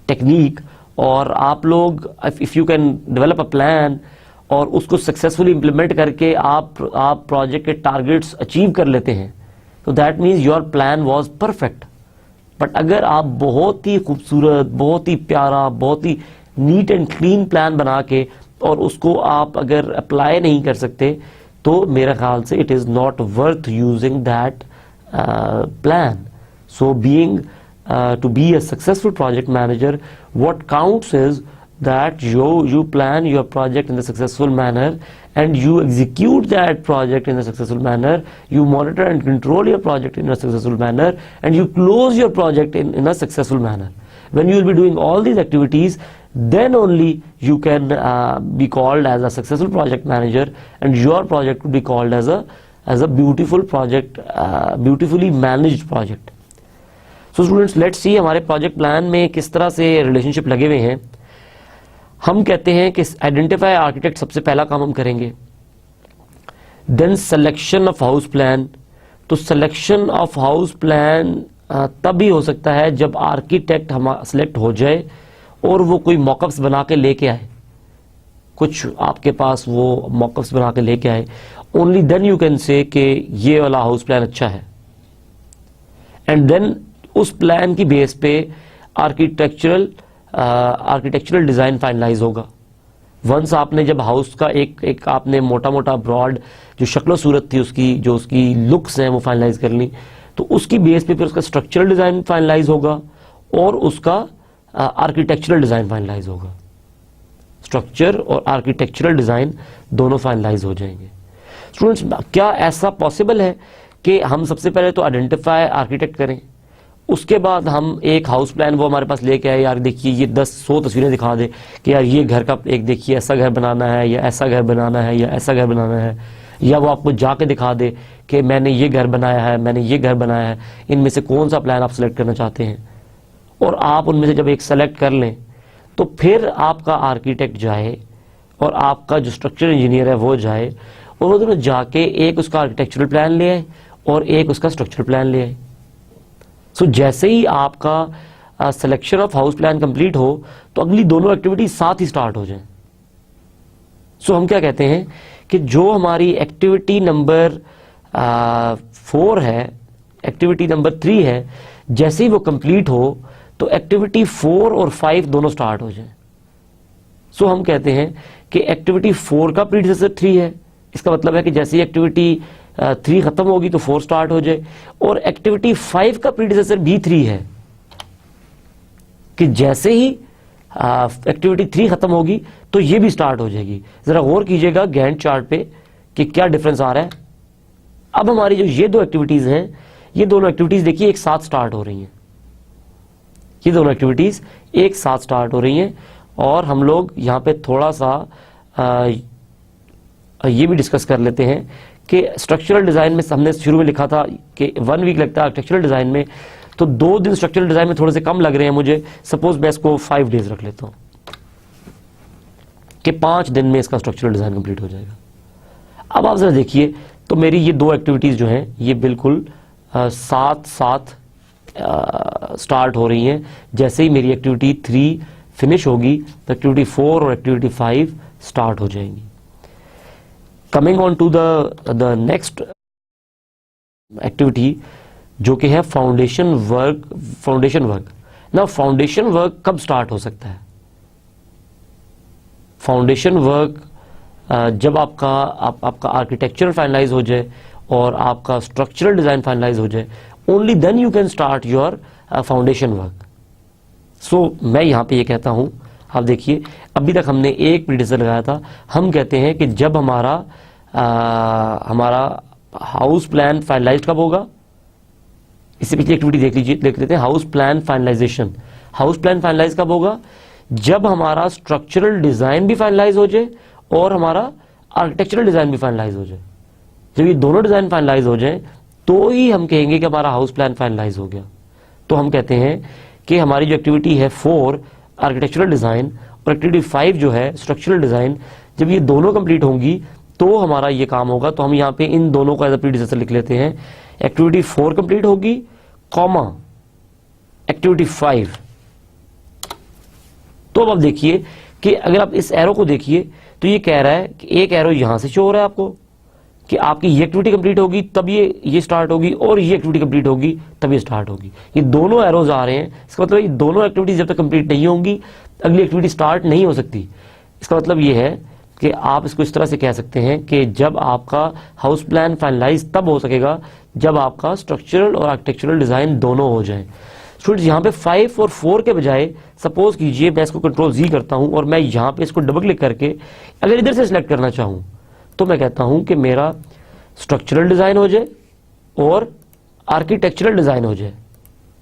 technique, और आप लोग if you can develop a plan और उसको सक्सेसफुली इंप्लीमेंट करके आप प्रोजेक्ट के टारगेट्स अचीव कर लेते हैं, तो that means your plan was perfect. But अगर आप बहुत ही खूबसूरत, बहुत ही प्यारा, बहुत ही नीट एंड क्लीन प्लान बना के और उसको आप अगर अप्लाई नहीं कर सकते, तो मेरे ख्याल से it is not worth using that plan. So being to be a successful project manager, what counts is that you plan your project in a successful manner and you execute that project in a successful manner, you monitor and control your project in a successful manner, and you close your project in a successful manner. When you will be doing all these activities, then only you can be called as a successful project manager, and your project will be called as a beautiful project, beautifully managed project. So students, let's see हमारे प्रोजेक्ट प्लान में किस तरह से रिलेशनशिप लगे हुए हैं। हम कहते हैं कि आइडेंटिफाई आर्किटेक्ट सबसे पहला काम हम करेंगे, then selection of house plan. तो सिलेक्शन ऑफ हाउस प्लान तभी हो सकता है जब आर्किटेक्ट हम सेलेक्ट हो जाए और वो कोई मॉकअप्स बना के लेके आए, कुछ आपके पास वो मॉकअप्स बना के लेके आए। Only then you can say कि ये वाला हाउस प्लान अच्छा है, एंड देन उस प्लान की बेस पे आर्किटेक्चरल डिज़ाइन फाइनलाइज होगा। वंस आपने जब हाउस का एक आपने मोटा मोटा ब्रॉड जो शक्ल सूरत थी उसकी, जो उसकी लुक्स हैं वो फाइनलाइज कर ली, तो उसकी बेस पे फिर उसका स्ट्रक्चरल डिज़ाइन फाइनलाइज होगा और उसका आर्किटेक्चरल डिज़ाइन फाइनलाइज होगा। स्ट्रक्चर और आर्किटेक्चरल डिज़ाइन दोनों फाइनलाइज हो जाएंगे। स्टूडेंट्स, क्या ऐसा पॉसिबल है कि हम सबसे पहले तो आइडेंटिफाई आर्किटेक्ट करें, उसके बाद हम एक हाउस प्लान वो हमारे पास लेके आए, यार देखिए ये 10-100 तस्वीरें दिखा दे कि यार ये घर का एक देखिए ऐसा घर बनाना है या ऐसा घर बनाना है या ऐसा घर बनाना है, या वो आपको जाके दिखा दे कि मैंने ये घर बनाया है, मैंने ये घर बनाया है, इनमें से कौन सा प्लान आप सेलेक्ट करना चाहते हैं। और आप उनमें से जब एक सेलेक्ट कर लें तो फिर आपका आर्किटेक्ट जाए और आपका जो स्ट्रक्चर इंजीनियर है वो जाए और वो दोनों जाके एक उसका आर्किटेक्चरल प्लान ले आए और एक उसका स्ट्रक्चरल प्लान ले आए। सो जैसे ही आपका selection of house plan complete हो तो अगली दोनों एक्टिविटी साथ ही स्टार्ट हो जाएं। सो हम क्या कहते हैं कि जो हमारी एक्टिविटी नंबर 4 है, एक्टिविटी नंबर 3 है, जैसे ही वो कंप्लीट हो तो एक्टिविटी 4 और 5 दोनों स्टार्ट हो जाएं। सो हम कहते हैं कि एक्टिविटी 4 का प्रीडिसेसर 3 है। इसका मतलब है कि जैसे ही एक्टिविटी 3 खत्म होगी तो 4 स्टार्ट हो जाए, और एक्टिविटी 5 का प्रीडिसेसर भी 3 है कि जैसे ही एक्टिविटी 3 खत्म होगी तो ये भी स्टार्ट हो जाएगी। जरा गौर कीजिएगा गैंट चार्ट पे कि क्या डिफरेंस आ रहा है। अब हमारी जो ये दो एक्टिविटीज हैं, ये दोनों एक्टिविटीज देखिए एक साथ स्टार्ट हो रही हैं, ये दोनों एक्टिविटीज एक साथ स्टार्ट हो रही हैं। और हम लोग यहाँ पे थोड़ा सा ये भी डिस्कस कर लेते हैं कि स्ट्रक्चरल डिजाइन में हमने शुरू में लिखा था कि 1 वीक लगता है आर्किटेक्चरल डिजाइन में, तो 2 दिन स्ट्रक्चरल डिजाइन में थोड़े से कम लग रहे हैं मुझे। सपोज मैं इसको 5 डेज रख लेता हूं कि 5 दिन में इसका स्ट्रक्चरल डिजाइन कंप्लीट हो जाएगा। अब आप जरा देखिए तो मेरी ये 2 एक्टिविटीज जो हैं ये बिल्कुल साथ साथ स्टार्ट हो रही हैं। जैसे ही मेरी एक्टिविटी 3 फिनिश होगी तो एक्टिविटी 4 और एक्टिविटी 5 स्टार्ट हो जाएंगी। Coming on to the next activity जो कि है फाउंडेशन वर्क। ना फाउंडेशन वर्क कब स्टार्ट हो सकता है? फाउंडेशन वर्क जब आपका आर्किटेक्चर फाइनलाइज हो जाए और आपका स्ट्रक्चरल डिजाइन फाइनलाइज हो जाए, only then you can start your foundation work. So मैं यहां पे ये कहता हूं, आप देखिए अभी तक हमने एक प्रीडिसेसर लगाया था। हम कहते हैं कि जब हमारा हाउस प्लान फाइनलाइज कब होगा, इससे पिछली एक्टिविटी देख लेते हैं। House plan finalization, house plan finalize कब होगा? जब हमारा स्ट्रक्चरल डिजाइन भी फाइनलाइज हो जाए और हमारा आर्किटेक्चरल डिजाइन भी फाइनलाइज हो जाए। जब ये दोनों डिजाइन फाइनलाइज हो जाए तो ही हम कहेंगे कि हमारा हाउस प्लान फाइनलाइज हो गया। तो हम कहते हैं कि हमारी जो एक्टिविटी है 4 आर्किटेक्चरल डिजाइन और एक्टिविटी 5 जो है स्ट्रक्चरल डिजाइन, जब ये दोनों कंप्लीट होंगी तो हमारा ये काम होगा। तो हम यहाँ पे इन दोनों को एज अ प्रीडिसेसर लिख लेते हैं। एक्टिविटी 4 कंप्लीट होगी कॉमा एक्टिविटी 5। तो अब आप देखिए कि अगर आप इस एरो को देखिए तो ये कह रहा है कि एक एरो यहां से शो हो रहा है आपको कि आपकी ये एक्टिविटी कंप्लीट होगी तब ये स्टार्ट होगी और ये एक्टिविटी कंप्लीट होगी तब ये स्टार्ट होगी। ये दोनों एरोज आ रहे हैं, इसका मतलब ये दोनों एक्टिविटीज जब तक कंप्लीट नहीं होंगी अगली एक्टिविटी स्टार्ट नहीं हो सकती। इसका मतलब ये है कि आप इसको इस तरह से कह सकते हैं कि जब आपका हाउस प्लान फाइनलाइज तब हो सकेगा जब आपका स्ट्रक्चरल और आर्किटेक्चरल डिजाइन दोनों हो जाएं। स्टूडेंट्स यहाँ पे 5 और 4 के बजाय सपोज कीजिए मैं इसको कंट्रोल Z करता हूं और मैं यहाँ पे इसको डबल क्लिक करके अगर इधर से सिलेक्ट करना चाहूं तो मैं कहता हूं कि मेरा स्ट्रक्चरल डिजाइन हो जाए और आर्किटेक्चरल डिजाइन हो जाए,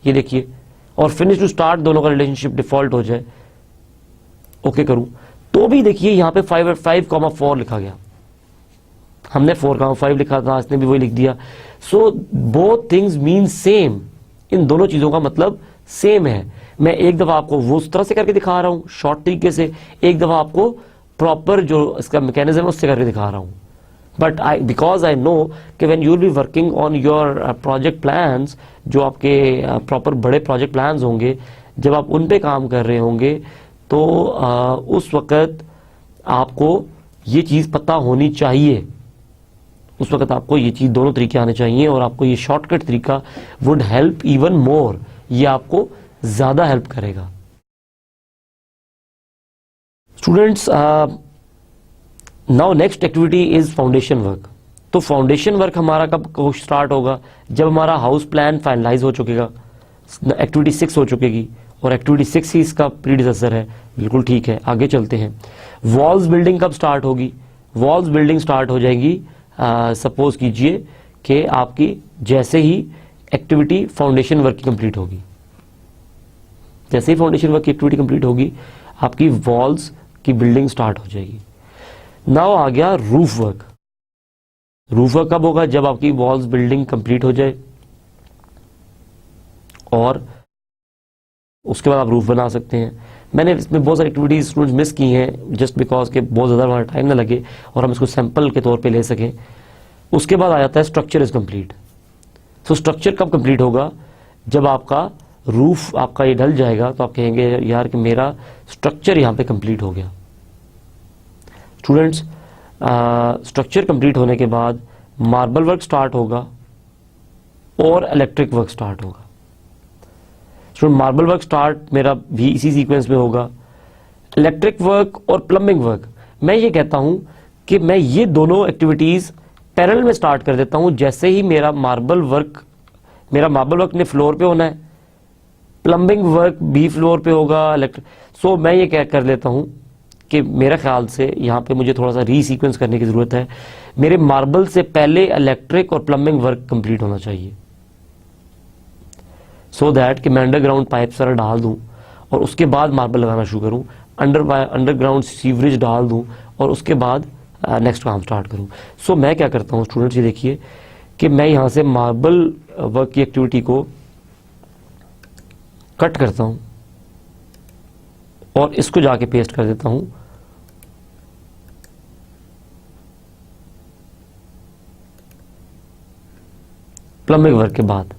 ये देखिए, और फिनिश टू स्टार्ट दोनों का रिलेशनशिप डिफॉल्ट हो जाए। ओके करूं तो भी देखिए यहाँ पे 5,4 लिखा गया, हमने 4,5 लिखा था, इसने भी वही लिख दिया। So both things mean same, इन दोनों चीजों का मतलब सेम है। मैं एक दफा आपको वो उस तरह से करके दिखा रहा हूं शॉर्ट तरीके से, एक दफा आपको प्रॉपर जो इसका मैकेनिज्म है उससे करके दिखा रहा हूं। बट बिकॉज आई नो कि when you will be working on your project plans, जो आपके प्रॉपर बड़े प्रोजेक्ट प्लान्स होंगे, जब आप उन पे काम कर रहे होंगे तो उस वक्त आपको ये चीज पता होनी चाहिए, उस वक्त आपको ये चीज दोनों तरीके आने चाहिए और आपको ये शॉर्टकट तरीका वुड हेल्प इवन मोर, ये आपको ज्यादा हेल्प करेगा। Students now next activity is foundation work. तो फाउंडेशन वर्क हमारा कब स्टार्ट होगा? जब हमारा हाउस प्लान फाइनलाइज हो चुकेगा, एक्टिविटी 6 हो चुकेगी और एक्टिविटी 6 ही इसका प्रीडिसेसर है। बिल्कुल ठीक है, आगे चलते हैं। वॉल्स बिल्डिंग कब स्टार्ट होगी? वॉल्स बिल्डिंग स्टार्ट हो जाएगी सपोज कीजिए कि आपकी जैसे ही एक्टिविटी फाउंडेशन वर्क की कंप्लीट होगी, जैसे ही फाउंडेशन वर्क की एक्टिविटी कंप्लीट होगी आपकी वॉल्स की बिल्डिंग स्टार्ट हो जाएगी। नाउ आ गया रूफ वर्क। रूफ वर्क कब होगा? जब आपकी वॉल्स बिल्डिंग कंप्लीट हो जाए और उसके बाद आप रूफ बना सकते हैं। मैंने इसमें बहुत सारी एक्टिविटीज स्टूडेंट्स मिस की हैं जस्ट बिकॉज के बहुत ज़्यादा हमारा टाइम ना लगे और हम इसको सैंपल के तौर पे ले सकें। उसके बाद आ जाता है structure is complete. So structure कब कंप्लीट होगा? जब आपका रूफ आपका ये ढल जाएगा तो आप कहेंगे यार कि मेरा स्ट्रक्चर यहाँ पे कंप्लीट हो गया। स्टूडेंट्स स्ट्रक्चर कंप्लीट होने के बाद मार्बल वर्क स्टार्ट होगा और इलेक्ट्रिक वर्क स्टार्ट होगा। मार्बल वर्क स्टार्ट मेरा भी इसी सीक्वेंस में होगा। इलेक्ट्रिक वर्क और प्लम्बिंग वर्क, मैं ये कहता हूं कि मैं ये दोनों एक्टिविटीज पैरेलल में स्टार्ट कर देता हूं। जैसे ही मेरा मार्बल वर्क ने फ्लोर पे होना है, प्लम्बिंग वर्क बी फ्लोर पे होगा। सो मैं ये क्या कर लेता हूँ कि मेरा ख्याल से यहाँ पे मुझे थोड़ा सा रीसीक्वेंस करने की ज़रूरत है। मेरे मार्बल से पहले इलेक्ट्रिक और प्लम्बिंग वर्क कंप्लीट होना चाहिए, सो दैट कि मैं अंडरग्राउंड पाइप सारा डाल दूँ और उसके बाद मार्बल लगाना शुरू करूँ, अंडरग्राउंड सीवरेज डाल दूँ और उसके बाद नेक्स्ट काम स्टार्ट करूँ। सो मैं क्या करता हूँ स्टूडेंट्स, ये देखिए कि मैं यहाँ से मार्बल वर्क की एक्टिविटी को कट करता हूँ और इसको जाके पेस्ट कर देता हूँ प्लम्बिंग वर्क के बाद।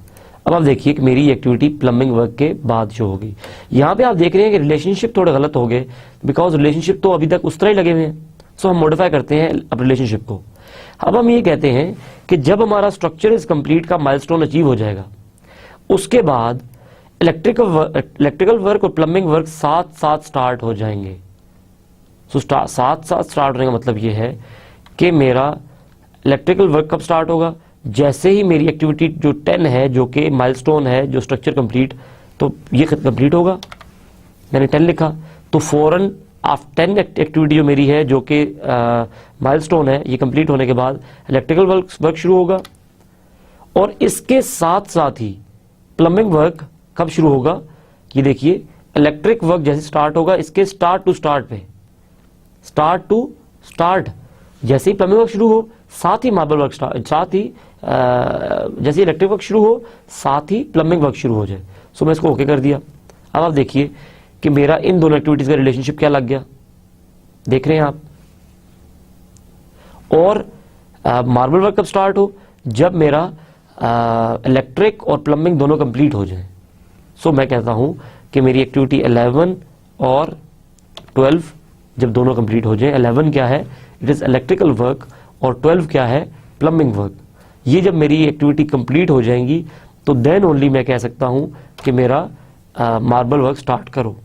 अब आप देखिए कि मेरी एक्टिविटी प्लम्बिंग वर्क के बाद शो होगी। यहाँ पे आप देख रहे हैं कि रिलेशनशिप थोड़े गलत हो गए, बिकॉज रिलेशनशिप तो अभी तक उस तरह ही लगे हुए हैं। सो हम मॉडिफाई करते हैं अब रिलेशनशिप को। अब हम ये कहते हैं कि जब हमारा स्ट्रक्चर इज कंप्लीट का माइलस्टोन अचीव हो जाएगा, उसके बाद इलेक्ट्रिकल वर्क और प्लम्बिंग वर्क साथ साथ स्टार्ट हो जाएंगे। सो साथ साथ स्टार्ट होने का मतलब ये है कि मेरा इलेक्ट्रिकल वर्क कब स्टार्ट होगा, जैसे ही मेरी एक्टिविटी जो 10 है, जो कि माइलस्टोन है, जो स्ट्रक्चर कंप्लीट, तो ये कंप्लीट होगा। मैंने 10 लिखा तो फौरन आफ्टर 10 एक्टिविटी जो मेरी है, जो कि माइलस्टोन है, ये कंप्लीट होने के बाद इलेक्ट्रिकल वर्क शुरू होगा। और इसके साथ साथ ही प्लम्बिंग वर्क कब शुरू होगा, ये देखिए इलेक्ट्रिक वर्क जैसे स्टार्ट होगा, इसके स्टार्ट टू स्टार्ट जैसे ही प्लम्बिंग वर्क शुरू हो, साथ ही मार्बल वर्क साथ ही जैसे इलेक्ट्रिक वर्क शुरू हो, साथ ही प्लम्बिंग वर्क शुरू हो जाए। सो मैं इसको ओके कर दिया। अब आप देखिए कि मेरा इन दोनों एक्टिविटीज का रिलेशनशिप क्या लग गया, देख रहे हैं आप। और मार्बल वर्क कब स्टार्ट हो, जब मेरा इलेक्ट्रिक और प्लम्बिंग दोनों कंप्लीट हो जाए। सो मैं कहता हूं कि मेरी एक्टिविटी 11 और 12 जब दोनों कंप्लीट हो जाए, 11 क्या है, इट इज इलेक्ट्रिकल वर्क, और 12 क्या है, प्लम्बिंग वर्क। ये जब मेरी एक्टिविटी कंप्लीट हो जाएंगी तो देन ओनली मैं कह सकता हूं कि मेरा मार्बल वर्क स्टार्ट करो।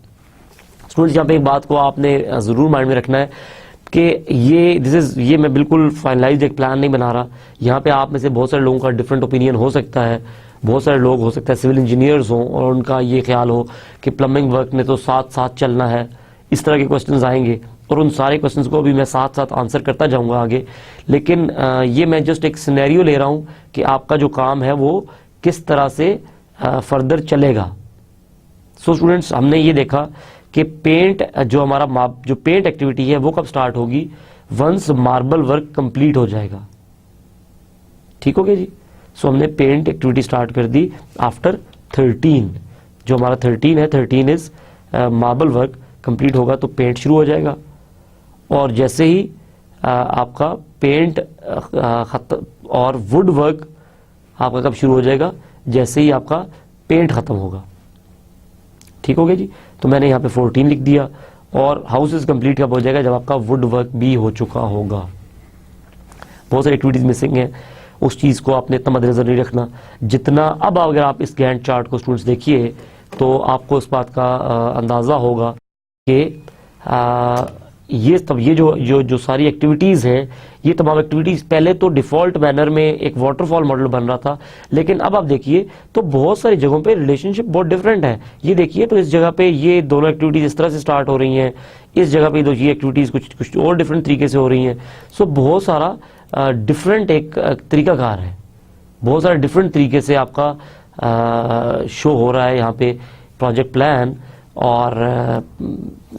स्टूडेंट्स, यहाँ पे एक बात को आपने जरूर माइंड में रखना है कि ये मैं बिल्कुल फाइनलाइज्ड एक प्लान नहीं बना रहा। यहाँ पे आप में से बहुत सारे लोगों का डिफरेंट ओपिनियन हो सकता है। बहुत सारे लोग हो सकता है सिविल इंजीनियर्स हों और उनका ये ख्याल हो कि प्लम्बिंग वर्क ने तो साथ साथ चलना है। इस तरह के क्वेश्चंस आएंगे और उन सारे क्वेश्चंस को भी मैं साथ साथ आंसर करता जाऊंगा आगे। लेकिन ये मैं जस्ट एक सिनेरियो ले रहा हूँ कि आपका जो काम है वो किस तरह से फर्दर चलेगा। सो स्टूडेंट्स, हमने ये देखा कि पेंट जो हमारा जो पेंट एक्टिविटी है वो कब स्टार्ट होगी, वंस मार्बल वर्क कंप्लीट हो जाएगा। ठीक हो गया जी। सो हमने पेंट एक्टिविटी स्टार्ट कर दी आफ्टर 13। जो हमारा 13 है, 13 इज मार्बल वर्क कंप्लीट होगा तो पेंट शुरू हो जाएगा। और जैसे ही आपका पेंट और वुड वर्क आपका कब शुरू हो जाएगा, जैसे ही आपका पेंट खत्म होगा। ठीक हो गया जी। तो मैंने यहाँ पे 14 लिख दिया। और हाउस इज कंप्लीट कब हो जाएगा, जब आपका वुड वर्क भी हो चुका होगा। बहुत सारी एक्टिविटीज मिसिंग है, उस चीज को आपने इतना मद्देनजर नहीं रखना जितना। अब अगर आप इस गैंट चार्ट को स्टूडेंट्स देखिए तो आपको इस बात का अंदाजा होगा कि ये सारी एक्टिविटीज हैं, ये तमाम एक्टिविटीज पहले तो डिफॉल्ट मैनर में एक वाटरफॉल मॉडल बन रहा था, लेकिन अब आप देखिए तो बहुत सारी जगहों पे रिलेशनशिप बहुत डिफरेंट है। ये देखिए तो इस जगह पे ये दोनों एक्टिविटीज इस तरह से स्टार्ट हो रही हैं, इस जगह पे ये एक्टिविटीज कुछ और डिफरेंट तरीके से हो रही हैं। सो बहुत सारा डिफरेंट एक तरीकाकार है, बहुत सारे डिफरेंट तरीके से आपका शो हो रहा है यहाँ पे प्रोजेक्ट प्लान। और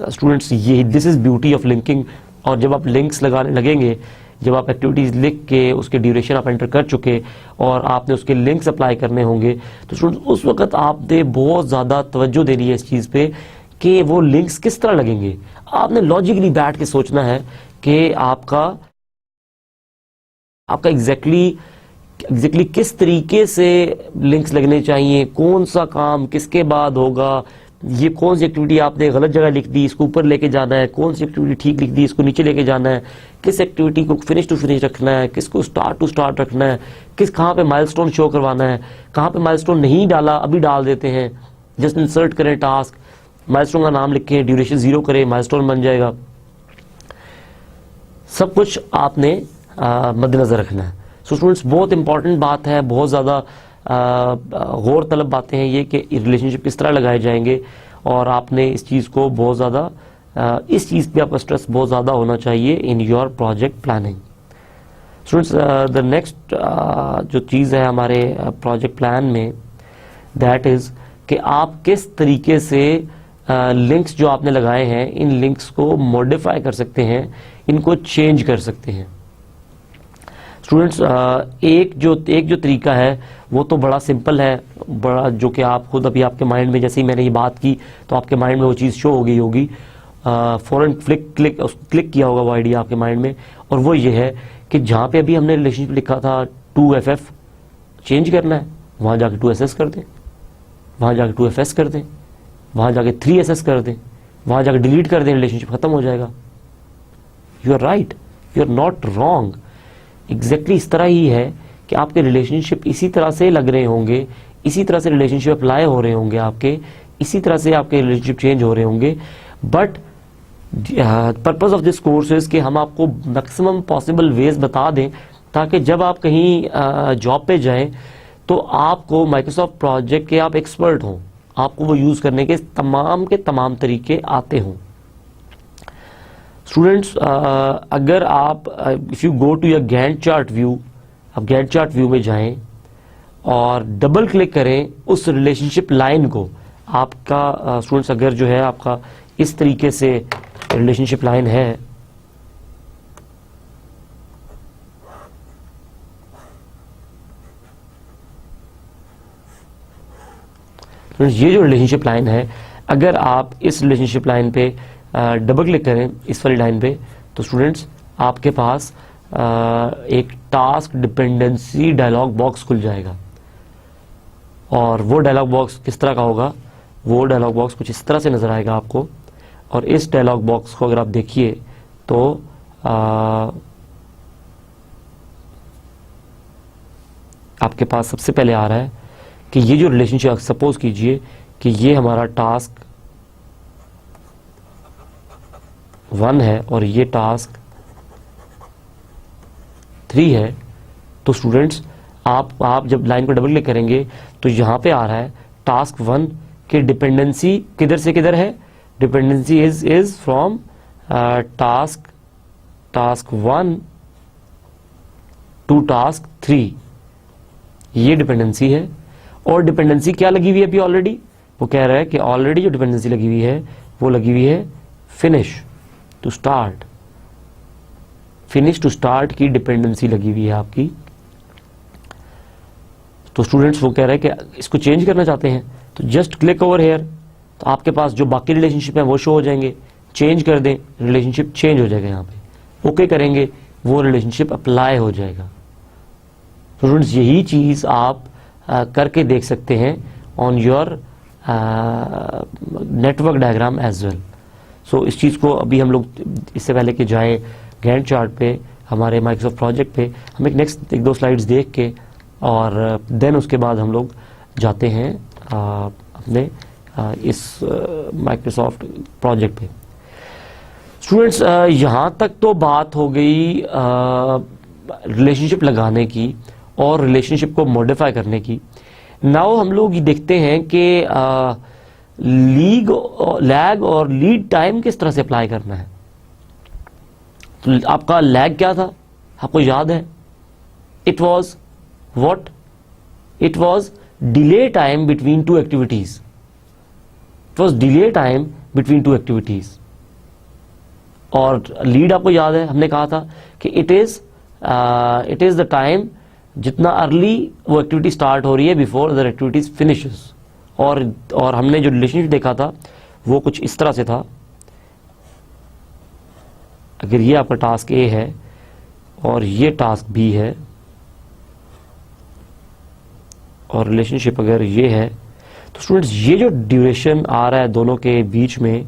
स्टूडेंट्स, ये this is beauty of linking. और जब आप लिंक्स लगाने लगेंगे, जब आप एक्टिविटीज लिख के उसके ड्यूरेशन आप एंटर कर चुके और आपने उसके लिंक्स अप्लाई करने होंगे, तो स्टूडेंट्स उस वक्त आपने बहुत ज़्यादा तवज्जो देनी है इस चीज़ पे कि वो लिंक्स किस तरह लगेंगे। आपने लॉजिकली बैठ के सोचना है कि आपका एग्जैक्टली किस तरीके से लिंक्स लगने चाहिए, कौन सा काम किसके बाद होगा, ये कौन सी एक्टिविटी आपने गलत जगह लिख दी, इसको ऊपर लेके जाना है, कौन सी एक्टिविटी ठीक लिख दी, इसको नीचे लेके जाना है, किस एक्टिविटी को फिनिश टू फिनिश रखना है, किसको स्टार्ट टू स्टार्ट रखना है, कहाँ पे माइलस्टोन शो करवाना है, कहाँ पे माइलस्टोन नहीं डाला अभी डाल देते हैं, जस्ट इंसर्ट करें टास्क, माइलस्टोन का नाम लिखें, ड्यूरेशन 0 करें, माइलस्टोन बन जाएगा। सब कुछ आपने मद्देनजर रखना है। सो स्टूडेंट्स, बहुत इंपॉर्टेंट बात है, बहुत ज़्यादा गौर तलब बातें हैं ये कि रिलेशनशिप किस तरह लगाए जाएंगे, और आपने इस चीज़ को बहुत ज़्यादा इस चीज़ पे आपका स्ट्रेस बहुत ज़्यादा होना चाहिए in your project planning. Students, the next जो चीज़ है हमारे प्रोजेक्ट प्लान में, दैट इज़ कि आप किस तरीके से लिंक्स जो आपने लगाए हैं इन लिंक्स को मॉडिफाई कर सकते हैं, इनको चेंज कर सकते हैं। स्टूडेंट्स, एक जो तरीका है वो तो बड़ा सिंपल है, बड़ा जो कि आप खुद अभी आपके माइंड में, जैसे ही मैंने ये बात की तो आपके माइंड में वो चीज़ शो हो गई होगी, फ़ौरन क्लिक किया होगा वो आइडिया आपके माइंड में, और वो ये है कि जहाँ पे अभी हमने रिलेशनशिप लिखा था 2FF चेंज करना है, वहाँ जाके 2SS कर दें, वहाँ जाके 2FS कर दें, वहाँ जाके 3SS कर दें, वहाँ जाके डिलीट कर दें, रिलेशनशिप ख़त्म हो जाएगा। You are right, you are not wrong. Exactly इस तरह ही है कि आपके रिलेशनशिप इसी तरह से लग रहे होंगे, इसी तरह से रिलेशनशिप अप्लाई हो रहे होंगे आपके, इसी तरह से आपके रिलेशनशिप चेंज हो रहे होंगे। But purpose of this course is कि हम आपको मैक्सिमम पॉसिबल वेज बता दें ताकि जब आप कहीं जॉब पे जाएं तो आपको माइक्रोसॉफ्ट प्रोजेक्ट के आप एक्सपर्ट हों, आपको वो यूज़ करने के तमाम तरीके आते हों। स्टूडेंट्स, अगर आप if you go to your Gantt chart view, आप गैंट चार्ट व्यू में जाएं और डबल क्लिक करें उस रिलेशनशिप लाइन को, आपका स्टूडेंट्स अगर जो है आपका इस तरीके से रिलेशनशिप लाइन है, ये जो रिलेशनशिप लाइन है, अगर आप इस रिलेशनशिप लाइन पे डबल क्लिक करें इस वाली लाइन पे, तो स्टूडेंट्स आपके पास एक टास्क डिपेंडेंसी डायलॉग बॉक्स खुल जाएगा। और वो डायलॉग बॉक्स किस तरह का होगा, वो डायलॉग बॉक्स कुछ इस तरह से नज़र आएगा आपको। और इस डायलॉग बॉक्स को अगर आप देखिए तो आपके पास सबसे पहले आ रहा है कि ये जो रिलेशनशिप, सपोज कीजिए कि ये हमारा टास्क 1 है और ये टास्क 3 है। तो स्टूडेंट्स आप जब लाइन को डबल क्लिक करेंगे तो यहाँ पे आ रहा है टास्क 1 की डिपेंडेंसी किधर से किधर है, dependency is from task 1 to task 3, ये डिपेंडेंसी है। और डिपेंडेंसी क्या लगी हुई है अभी ऑलरेडी, वो कह रहा है कि ऑलरेडी जो डिपेंडेंसी लगी हुई है वो लगी हुई है finish to start, finish to start की डिपेंडेंसी लगी हुई है आपकी। तो स्टूडेंट्स वो कह रहे हैं कि इसको चेंज करना चाहते हैं तो जस्ट क्लिक ओवर हेयर, तो आपके पास जो बाकी रिलेशनशिप है वो शो हो जाएंगे। चेंज कर दें, रिलेशनशिप चेंज हो जाएगा यहाँ पे, ओके करेंगे वो रिलेशनशिप अप्लाई हो जाएगा। तो स्टूडेंट्स यही चीज़ आप करके देख सकते हैं on your network diagram as well. So इस चीज़ को अभी हम लोग इससे पहले कि जाएं गैंट चार्ट पे, हमारे माइक्रोसॉफ्ट प्रोजेक्ट पे, हम एक दो स्लाइड्स देख के और देन उसके बाद हम लोग जाते हैं अपने इस माइक्रोसॉफ्ट प्रोजेक्ट पे। स्टूडेंट्स, यहाँ तक तो बात हो गई रिलेशनशिप लगाने की और रिलेशनशिप को मॉडिफाई करने की। नाउ हम लोग ये देखते हैं कि लैग और लीड टाइम किस तरह से अप्लाई करना है। तो आपका लैग क्या था, आपको याद है, it was what, it was delay time between two activities, it was delay time between two activities. और लीड आपको याद है, हमने कहा था कि इट इज द टाइम जितना अर्ली वो एक्टिविटी स्टार्ट हो रही है बिफोर द एक्टिविटीज फिनिशेस। और हमने जो रिलेशनशिप देखा था वो कुछ इस तरह से था, अगर ये आपका टास्क ए है और ये टास्क बी है और रिलेशनशिप अगर ये है, तो स्टूडेंट्स ये जो ड्यूरेशन आ रहा है दोनों के बीच में,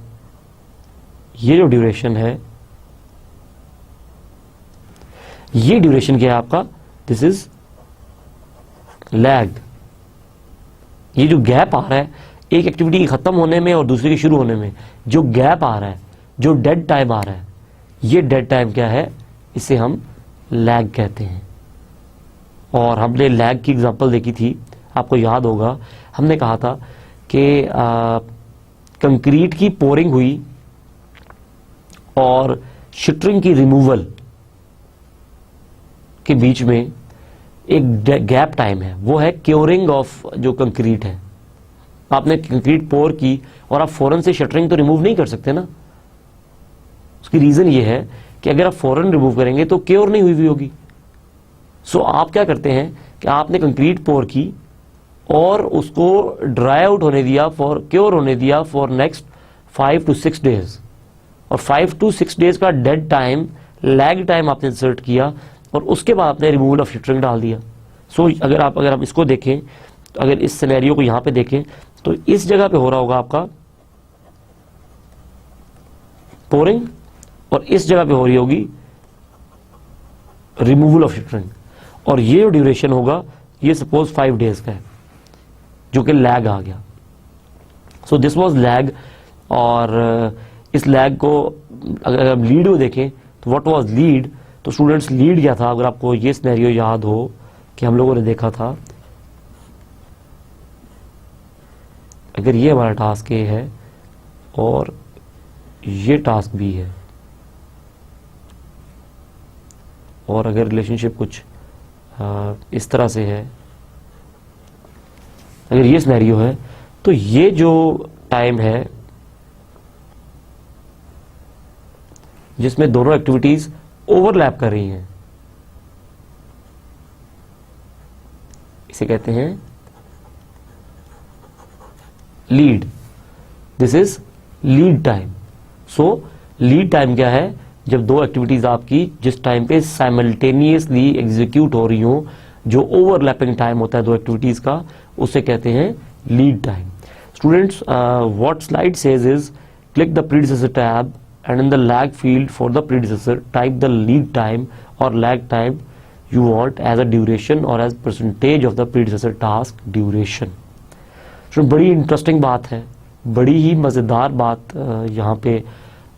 ये जो ड्यूरेशन है, ये ड्यूरेशन क्या है आपका, दिस इज लैग। ये जो गैप आ रहा है एक एक्टिविटी खत्म होने में और दूसरी के शुरू होने में, जो गैप आ रहा है, जो डेड टाइम आ रहा है, ये डेड टाइम क्या है, इसे हम लैग कहते हैं। और हमने लैग की एग्जांपल देखी थी आपको याद होगा हमने कहा था कि कंक्रीट की पोरिंग हुई और शटरिंग की रिमूवल के बीच में एक गैप टाइम है, वो है क्योरिंग ऑफ जो कंक्रीट है। आपने कंक्रीट पोर की और आप फौरन से शटरिंग तो रिमूव नहीं कर सकते ना। उसकी रीजन ये है कि अगर आप फौरन रिमूव करेंगे तो क्योर नहीं हुई होगी। सो आप क्या करते हैं कि आपने कंक्रीट पोर की और उसको ड्राई आउट होने दिया, फॉर क्योर होने दिया फॉर नेक्स्ट 5 to 6 डेज, और 5 to 6 डेज का डेड टाइम, लैग टाइम आपने इंसर्ट किया और उसके बाद आपने रिमूवल ऑफ शटरिंग डाल दिया। सो अगर हम इसको देखें, तो अगर इस सिनेरियो को यहां पे देखें तो इस जगह पे हो रहा होगा आपका पोरिंग और इस जगह पे हो रही होगी रिमूवल ऑफ शटरिंग, और ये जो ड्यूरेशन होगा ये सपोज 5 डेज का है जो कि लैग आ गया। सो दिस वाज लैग, और इस लैग को अगर हम लीड में देखें तो व्हाट वाज लीड, तो स्टूडेंट्स लीड क्या था, अगर आपको ये सिनेरियो याद हो कि हम लोगों ने देखा था, अगर ये हमारा टास्क ए है और ये टास्क बी है और अगर रिलेशनशिप कुछ इस तरह से है, अगर ये सिनेरियो है तो ये जो टाइम है जिसमें दोनों एक्टिविटीज ओवरलैप कर रही हैं, इसे कहते हैं lead. This is lead time. So lead time क्या है, जब दो एक्टिविटीज आपकी जिस टाइम पे साइमल्टेनियसली एग्जीक्यूट हो रही हो, जो ओवरलैपिंग टाइम होता है दो एक्टिविटीज का, उसे कहते हैं lead time. Students, what slide says is click the predecessor tab and in the lag field for the predecessor type the lead time or lag time you want as a duration or as percentage of the predecessor task duration। तो बड़ी इंटरेस्टिंग बात है, बड़ी ही मज़ेदार बात यहाँ पे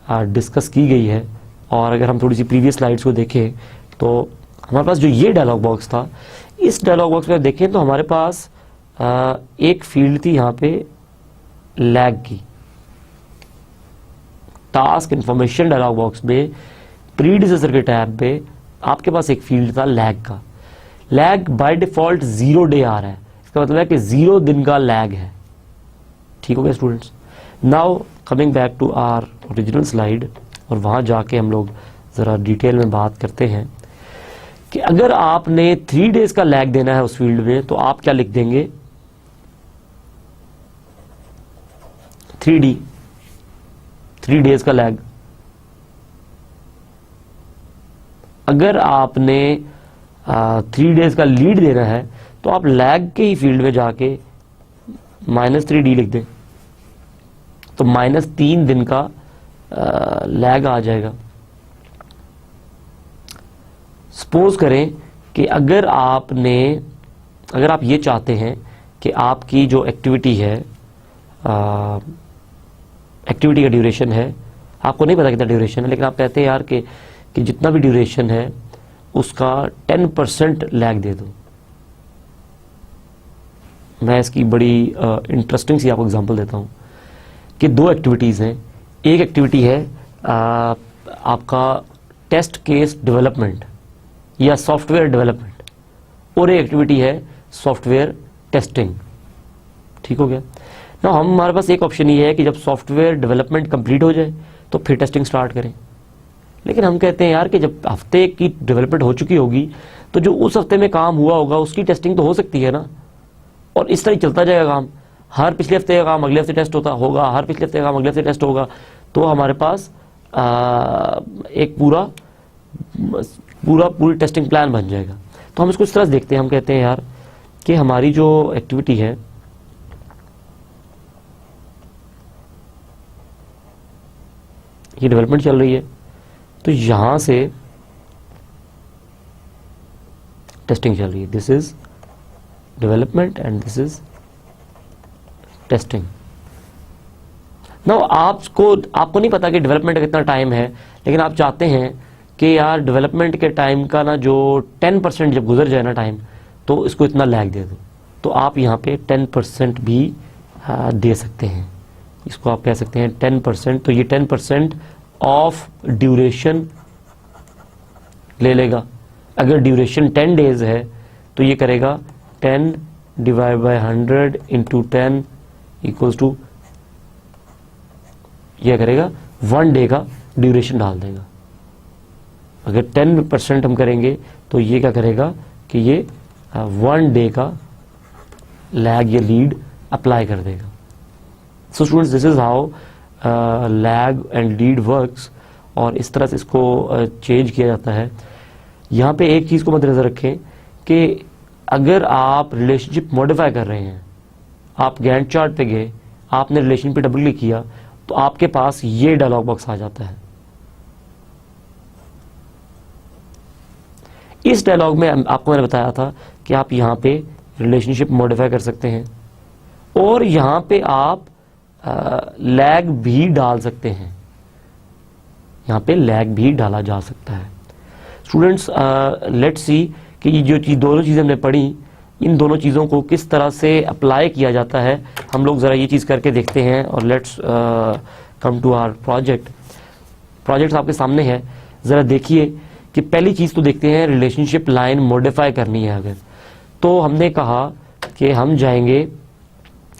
डिस्कस की गई है। और अगर हम थोड़ी सी प्रीवियस स्लाइड्स को देखें तो हमारे पास जो ये डायलॉग बॉक्स था, इस डायलॉग बॉक्स में देखें तो हमारे पास एक फील्ड थी यहाँ पे लैग की। टास्क इन्फॉर्मेशन डायलॉग बॉक्स में प्रीडिसेसर के टैब पे आपके पास एक फील्ड था लैग का। लैग बाय डिफॉल्ट 0 डे आ रहा है, इसका मतलब है कि 0 दिन का लैग है। ठीक हो गया students. Now coming back to our original slide, और वहां जाके हम लोग जरा डिटेल में बात करते हैं कि अगर आपने 3 डेज का लैग देना है उस फील्ड में तो आप क्या लिख देंगे, 3 डेज का लैग। अगर आपने 3 डेज का लीड देना है तो आप लैग के ही फील्ड में जाके -3D लिख दें, तो -3 दिन का लैग आ जाएगा। सपोज करें कि अगर आप ये चाहते हैं कि आपकी जो एक्टिविटी है, एक्टिविटी का ड्यूरेशन है, आपको नहीं पता कितना ड्यूरेशन है, लेकिन आप कहते हैं यार कि जितना भी ड्यूरेशन है उसका 10% लैग दे दो। मैं इसकी बड़ी इंटरेस्टिंग सी आपको एग्जांपल देता हूं कि 2 एक्टिविटीज़ हैं। एक एक्टिविटी है आपका टेस्ट केस डेवलपमेंट या सॉफ्टवेयर डेवलपमेंट, और एक एक्टिविटी है सॉफ्टवेयर टेस्टिंग। ठीक हो गया ना। हमारे पास एक ऑप्शन ये है कि जब सॉफ्टवेयर डेवलपमेंट कंप्लीट हो जाए तो फिर टेस्टिंग स्टार्ट करें, लेकिन हम कहते हैं यार कि जब हफ्ते की डेवलपमेंट हो चुकी होगी तो जो उस हफ्ते में काम हुआ होगा उसकी टेस्टिंग तो हो सकती है ना, और इस तरह चलता जाएगा काम। हर पिछले हफ्ते का काम अगले हफ्ते टेस्ट होगा, हर पिछले हफ्ते का काम अगले हफ्ते टेस्ट होगा, तो हमारे पास एक पूरी टेस्टिंग प्लान बन जाएगा। तो हम इसको इस तरह से देखते हैं, हम कहते हैं यार कि हमारी जो एक्टिविटी है ये डेवलपमेंट चल रही है, तो यहां से टेस्टिंग चल रही है। This is development and this is testing. Now आपको नहीं पता कि डेवलपमेंट का कितना टाइम है, लेकिन आप चाहते हैं कि यार डेवलपमेंट के टाइम का ना जो 10% जब गुजर जाए ना टाइम, तो इसको इतना लैग दे दो। तो आप यहाँ पे 10% भी दे सकते हैं। इसको आप कह सकते हैं 10%, तो ये 10% ऑफ ड्यूरेशन ले लेगा। अगर ड्यूरेशन 10 डेज है तो ये करेगा 10 divide by 100 into 10 equals to, यह करेगा 1 डे का ड्यूरेशन डाल देगा। अगर 10% हम करेंगे तो ये क्या करेगा कि ये 1 डे का लैग या लीड अप्लाई कर देगा। So students, this is how lag and lead works, और इस तरह से इसको चेंज किया जाता है। यहाँ पे एक चीज़ को मद्देनजर रखें कि अगर आप रिलेशनशिप मॉडिफाई कर रहे हैं, आप गैंट चार्ट पे गए, आपने रिलेशन पे डबल क्लिक किया, तो आपके पास ये डायलॉग बॉक्स आ जाता है। इस डायलॉग में आपको मैंने बताया था कि आप यहाँ पे रिलेशनशिप मॉडिफाई कर सकते हैं और यहाँ पे आप लैग भी डाल सकते हैं। यहाँ पे लैग भी डाला जा सकता है। स्टूडेंट्स, लेट्स सी कि ये जो दोनों चीज़ें हमने पढ़ी, इन दोनों चीज़ों को किस तरह से अप्लाई किया जाता है, हम लोग ज़रा ये चीज़ करके देखते हैं। और let's come to our project आपके सामने है। ज़रा देखिए कि पहली चीज़ तो देखते हैं, रिलेशनशिप लाइन मॉडिफाई करनी है अगर, तो हमने कहा कि हम जाएंगे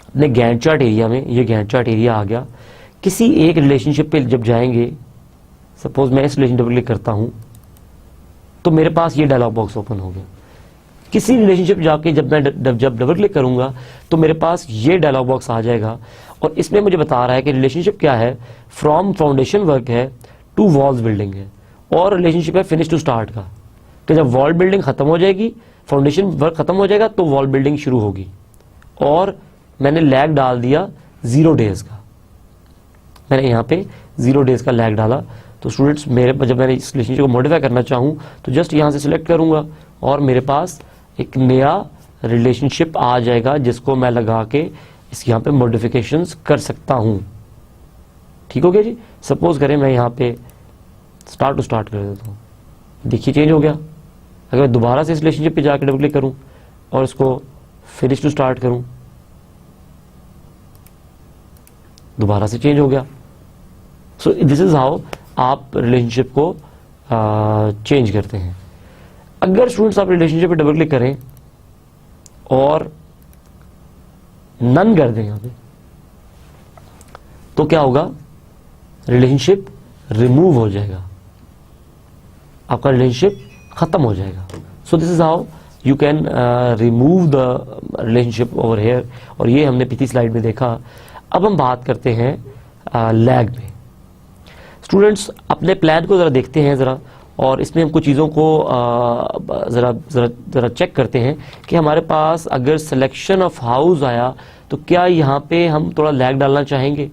अपने गैंट चार्ट एरिया में। ये गैंट चार्ट एरिया आ गया। किसी एक रिलेशनशिप पे जब जाएंगे, सपोज मैं इस रिलेशनशिप पर क्लिक करता हूँ तो मेरे पास ये डायलॉग बॉक्स ओपन हो गया। किसी रिलेशनशिप जाके जब मैं जब डबल क्लिक करूंगा तो मेरे पास ये डायलॉग बॉक्स आ जाएगा और इसमें मुझे बता रहा है कि रिलेशनशिप क्या है, फ्रॉम फाउंडेशन वर्क है टू वॉल्स बिल्डिंग है, और रिलेशनशिप है फिनिश टू स्टार्ट का। कि जब वॉल बिल्डिंग खत्म हो जाएगी, फाउंडेशन वर्क खत्म हो जाएगा, तो वॉल बिल्डिंग शुरू होगी। और मैंने लैग डाल दिया 0 डेज का, मैंने यहाँ पे 0 डेज का लैग डाला। तो स्टूडेंट्स, मेरे जब मैंने इस रिलेशनशिप को मॉडिफाई करना चाहूँ तो जस्ट यहाँ से सिलेक्ट करूँगा और मेरे पास एक नया रिलेशनशिप आ जाएगा जिसको मैं लगा के इस यहाँ पे मॉडिफिकेशंस कर सकता हूँ। ठीक हो गया जी। सपोज करें मैं यहाँ पे स्टार्ट टू स्टार्ट कर देता हूँ, देखिए चेंज हो गया। अगर मैं दोबारा से इस रिलेशनशिप पे जाकर डबल क्लिक करूँ और इसको फिनिश टू स्टार्ट करूँ, दोबारा से चेंज हो गया। सो दिस इज हाउ आप रिलेशनशिप को चेंज करते हैं। अगर स्टूडेंट्स आप रिलेशनशिप पे डबल क्लिक करें और नन कर दें यहाँ पे, तो क्या होगा, रिलेशनशिप रिमूव हो जाएगा, आपका रिलेशनशिप खत्म हो जाएगा। So this is how you can remove the relationship over here. और ये हमने पिछली स्लाइड में देखा। अब हम बात करते हैं लैग में। स्टूडेंट्स, अपने प्लान को ज़रा देखते हैं ज़रा, और इसमें हम कुछ चीज़ों को ज़रा चेक करते हैं कि हमारे पास अगर सिलेक्शन ऑफ हाउस आया तो क्या यहाँ पे हम थोड़ा लैग डालना चाहेंगे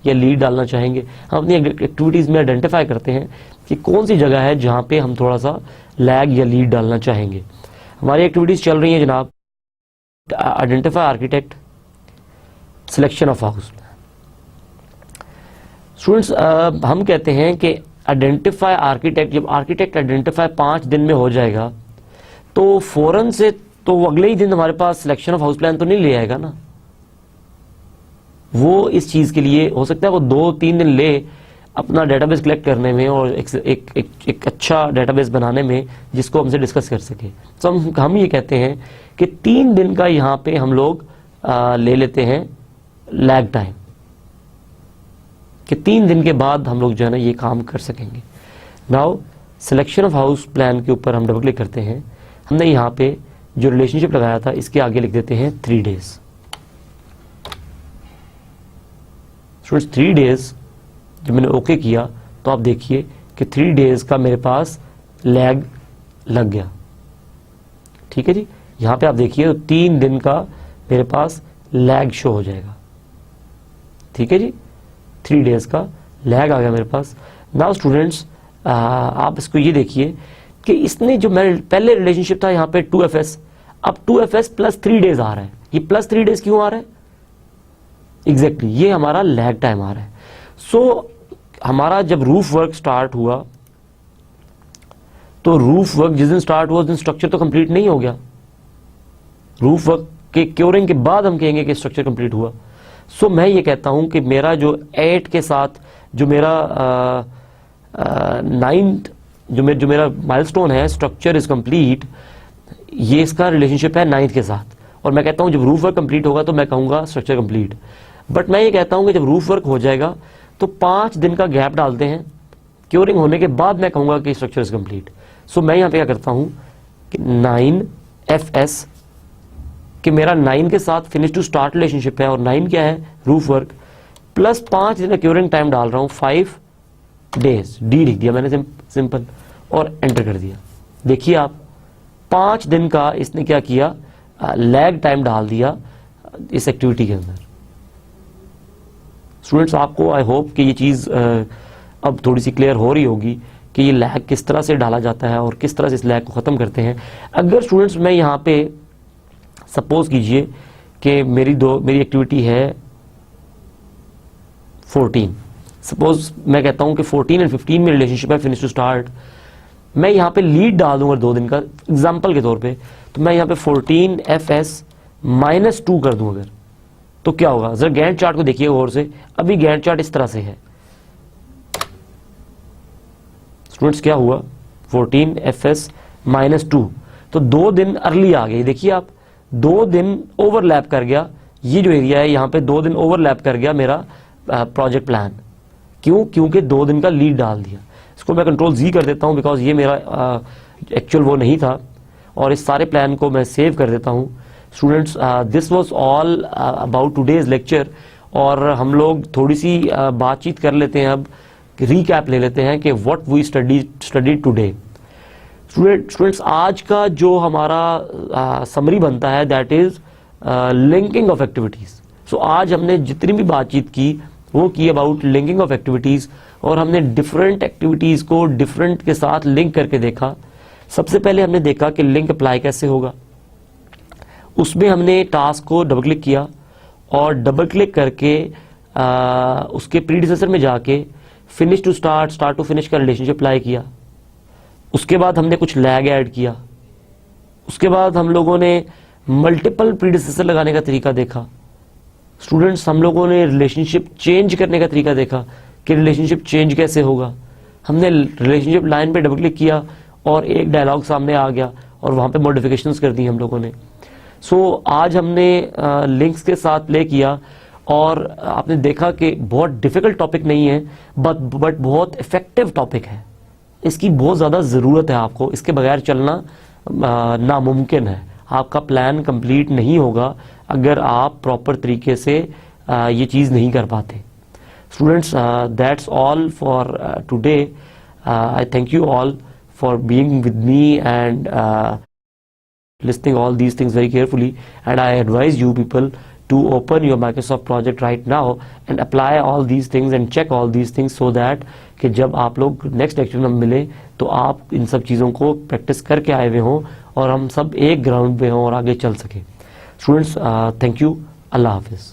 या लीड डालना चाहेंगे। हम अपनी एक्टिविटीज़ में आइडेंटिफाई करते हैं कि कौन सी जगह है जहाँ पे हम थोड़ा सा लैग या लीड डालना चाहेंगे। हमारी एक्टिविटीज़ चल रही हैं जनाब, identify architect, selection of house. Students, हम कहते हैं कि आइडेंटिफाई आर्किटेक्ट, जब आर्किटेक्ट आइडेंटिफाई 5 दिन में हो जाएगा तो फौरन से तो वो अगले ही दिन हमारे पास सिलेक्शन ऑफ हाउस प्लान तो नहीं ले आएगा ना। वो इस चीज़ के लिए हो सकता है वो 2-3 दिन ले अपना डेटाबेस कलेक्ट करने में और एक अच्छा डेटाबेस बनाने में जिसको हमसे डिस्कस कर सके। तो हम ये कहते हैं कि 3 दिन का यहाँ पे हम लोग ले लेते हैं लैग टाइम, कि 3 दिन के बाद हम लोग जो है ना ये काम कर सकेंगे। Now selection of house plan के ऊपर हम डबल क्लिक करते हैं। हमने यहाँ पे जो रिलेशनशिप लगाया था इसके आगे लिख देते हैं 3 डेज। स्टूडेंट्स, 3 डेज जब मैंने ओके किया तो आप देखिए कि 3 डेज का मेरे पास लैग लग गया। ठीक है जी। यहाँ पे आप देखिए तो 3 दिन का मेरे पास लैग शो हो जाएगा। ठीक है जी, 3 डेज का लैग आ गया मेरे पास। नाउ स्टूडेंट्स, आप इसको ये देखिए कि इसने जो मेरे पहले रिलेशनशिप था यहाँ पे 2FS, अब 2FS प्लस 3 डेज आ रहा है। ये प्लस 3 डेज क्यों आ रहा है? एग्जैक्टली ये हमारा लैग टाइम आ रहा है। सो हमारा जब रूफ वर्क स्टार्ट हुआ तो रूफ वर्क जिस दिन स्टार्ट हुआ उस दिन स्ट्रक्चर तो कंप्लीट नहीं हो गया। रूफ वर्क कि क्योरिंग के बाद हम कहेंगे कि स्ट्रक्चर कंप्लीट हुआ। सो मैं ये कहता हूं कि मेरा जो 8 के साथ जो मेरा 9th जो मेरा माइलस्टोन है, स्ट्रक्चर इज कंप्लीट, ये इसका रिलेशनशिप है 9th के साथ। और मैं कहता हूं जब रूफ वर्क कंप्लीट होगा तो मैं कहूंगा स्ट्रक्चर कंप्लीट। बट मैं ये कहता हूं कि जब रूफ वर्क हो जाएगा तो 5 दिन का गैप डालते हैं, क्योरिंग होने के बाद मैं कहूंगा कि स्ट्रक्चर इज कंप्लीट। सो मैं यहां पे क्या करता हूं कि 9FS कि मेरा 9 के साथ फिनिश टू स्टार्ट रिलेशनशिप है, और 9 क्या है, रूफ वर्क, प्लस 5 दिन का क्योरिंग टाइम डाल रहा हूं 5 डेज। डी लिख दिया मैंने सिंपल और एंटर कर दिया। देखिए आप 5 दिन का इसने क्या किया, लैग टाइम डाल दिया इस एक्टिविटी के अंदर। स्टूडेंट्स आपको आई होप कि ये चीज़ अब थोड़ी सी क्लियर हो रही होगी कि ये लैग किस तरह से डाला जाता है और किस तरह से इस लैग को ख़त्म करते हैं। अगर स्टूडेंट्स मैं यहाँ पे सपोज कीजिए कि मेरी एक्टिविटी है 14, सपोज मैं कहता हूँ कि 14 और 15 में रिलेशनशिप है फिनिश टू स्टार्ट, मैं यहाँ पे लीड डाल दूंगा 2 दिन का एग्जाम्पल के तौर पे, तो मैं यहाँ पे 14FS -2 कर दूं अगर, तो क्या होगा, जरा गैंट चार्ट को देखिए गौर से। अभी गैंट चार्ट इस तरह से है स्टूडेंट्स, क्या हुआ 14FS -2, तो 2 दिन अर्ली आ गई। देखिए आप 2 दिन ओवरलैप कर गया, ये जो एरिया है यहाँ पे 2 दिन ओवरलैप कर गया मेरा प्रोजेक्ट प्लान। क्यों? क्योंकि 2 दिन का लीड डाल दिया। इसको मैं कंट्रोल Z कर देता हूँ बिकॉज ये मेरा एक्चुअल वो नहीं था, और इस सारे प्लान को मैं सेव कर देता हूँ। Students this was all about today's lecture, और हम लोग थोड़ी सी बातचीत कर लेते हैं, अब रीकैप ले लेते हैं कि what we studied today. Students आज का जो हमारा समरी बनता है that is linking of activities. So आज हमने जितनी भी बातचीत की वो की अबाउट लिंकिंग ऑफ एक्टिविटीज, और हमने डिफरेंट एक्टिविटीज को डिफरेंट के साथ लिंक करके देखा। सबसे पहले हमने देखा कि लिंक अप्लाई कैसे होगा, उसमें हमने टास्क को डबल क्लिक किया और डबल क्लिक करके उसके प्रीडिसेसर में जाके finish to start, start to finish का रिलेशनशिप अप्लाई किया। उसके बाद हमने कुछ लैग ऐड किया। उसके बाद हम लोगों ने मल्टीपल प्रीडिसेसर लगाने का तरीका देखा। स्टूडेंट्स हम लोगों ने रिलेशनशिप चेंज करने का तरीका देखा कि रिलेशनशिप चेंज कैसे होगा। हमने रिलेशनशिप लाइन पे डबल क्लिक किया और एक डायलॉग सामने आ गया और वहां पे मॉडिफिकेशंस कर दी हम लोगों ने। सो आज हमने लिंक्स के साथ प्ले किया, और आपने देखा कि बहुत डिफिकल्ट टॉपिक नहीं है बट बहुत इफेक्टिव टॉपिक है। इसकी बहुत ज़्यादा ज़रूरत है आपको, इसके बगैर चलना नामुमकिन है। आपका प्लान कंप्लीट नहीं होगा अगर आप प्रॉपर तरीके से ये चीज़ नहीं कर पाते। Students that's all for today. I thank you all for being with me and listening all these things very carefully, and I advise you people to open your Microsoft project right now and apply all these things and check all these things so that कि जब आप लोग नेक्स्ट लेक्चर में मिले तो आप इन सब चीज़ों को प्रैक्टिस करके आए हुए हों और हम सब एक ग्राउंड पे हों और आगे चल सकें। स्टूडेंट्स थैंक यू, अल्लाह हाफिज़।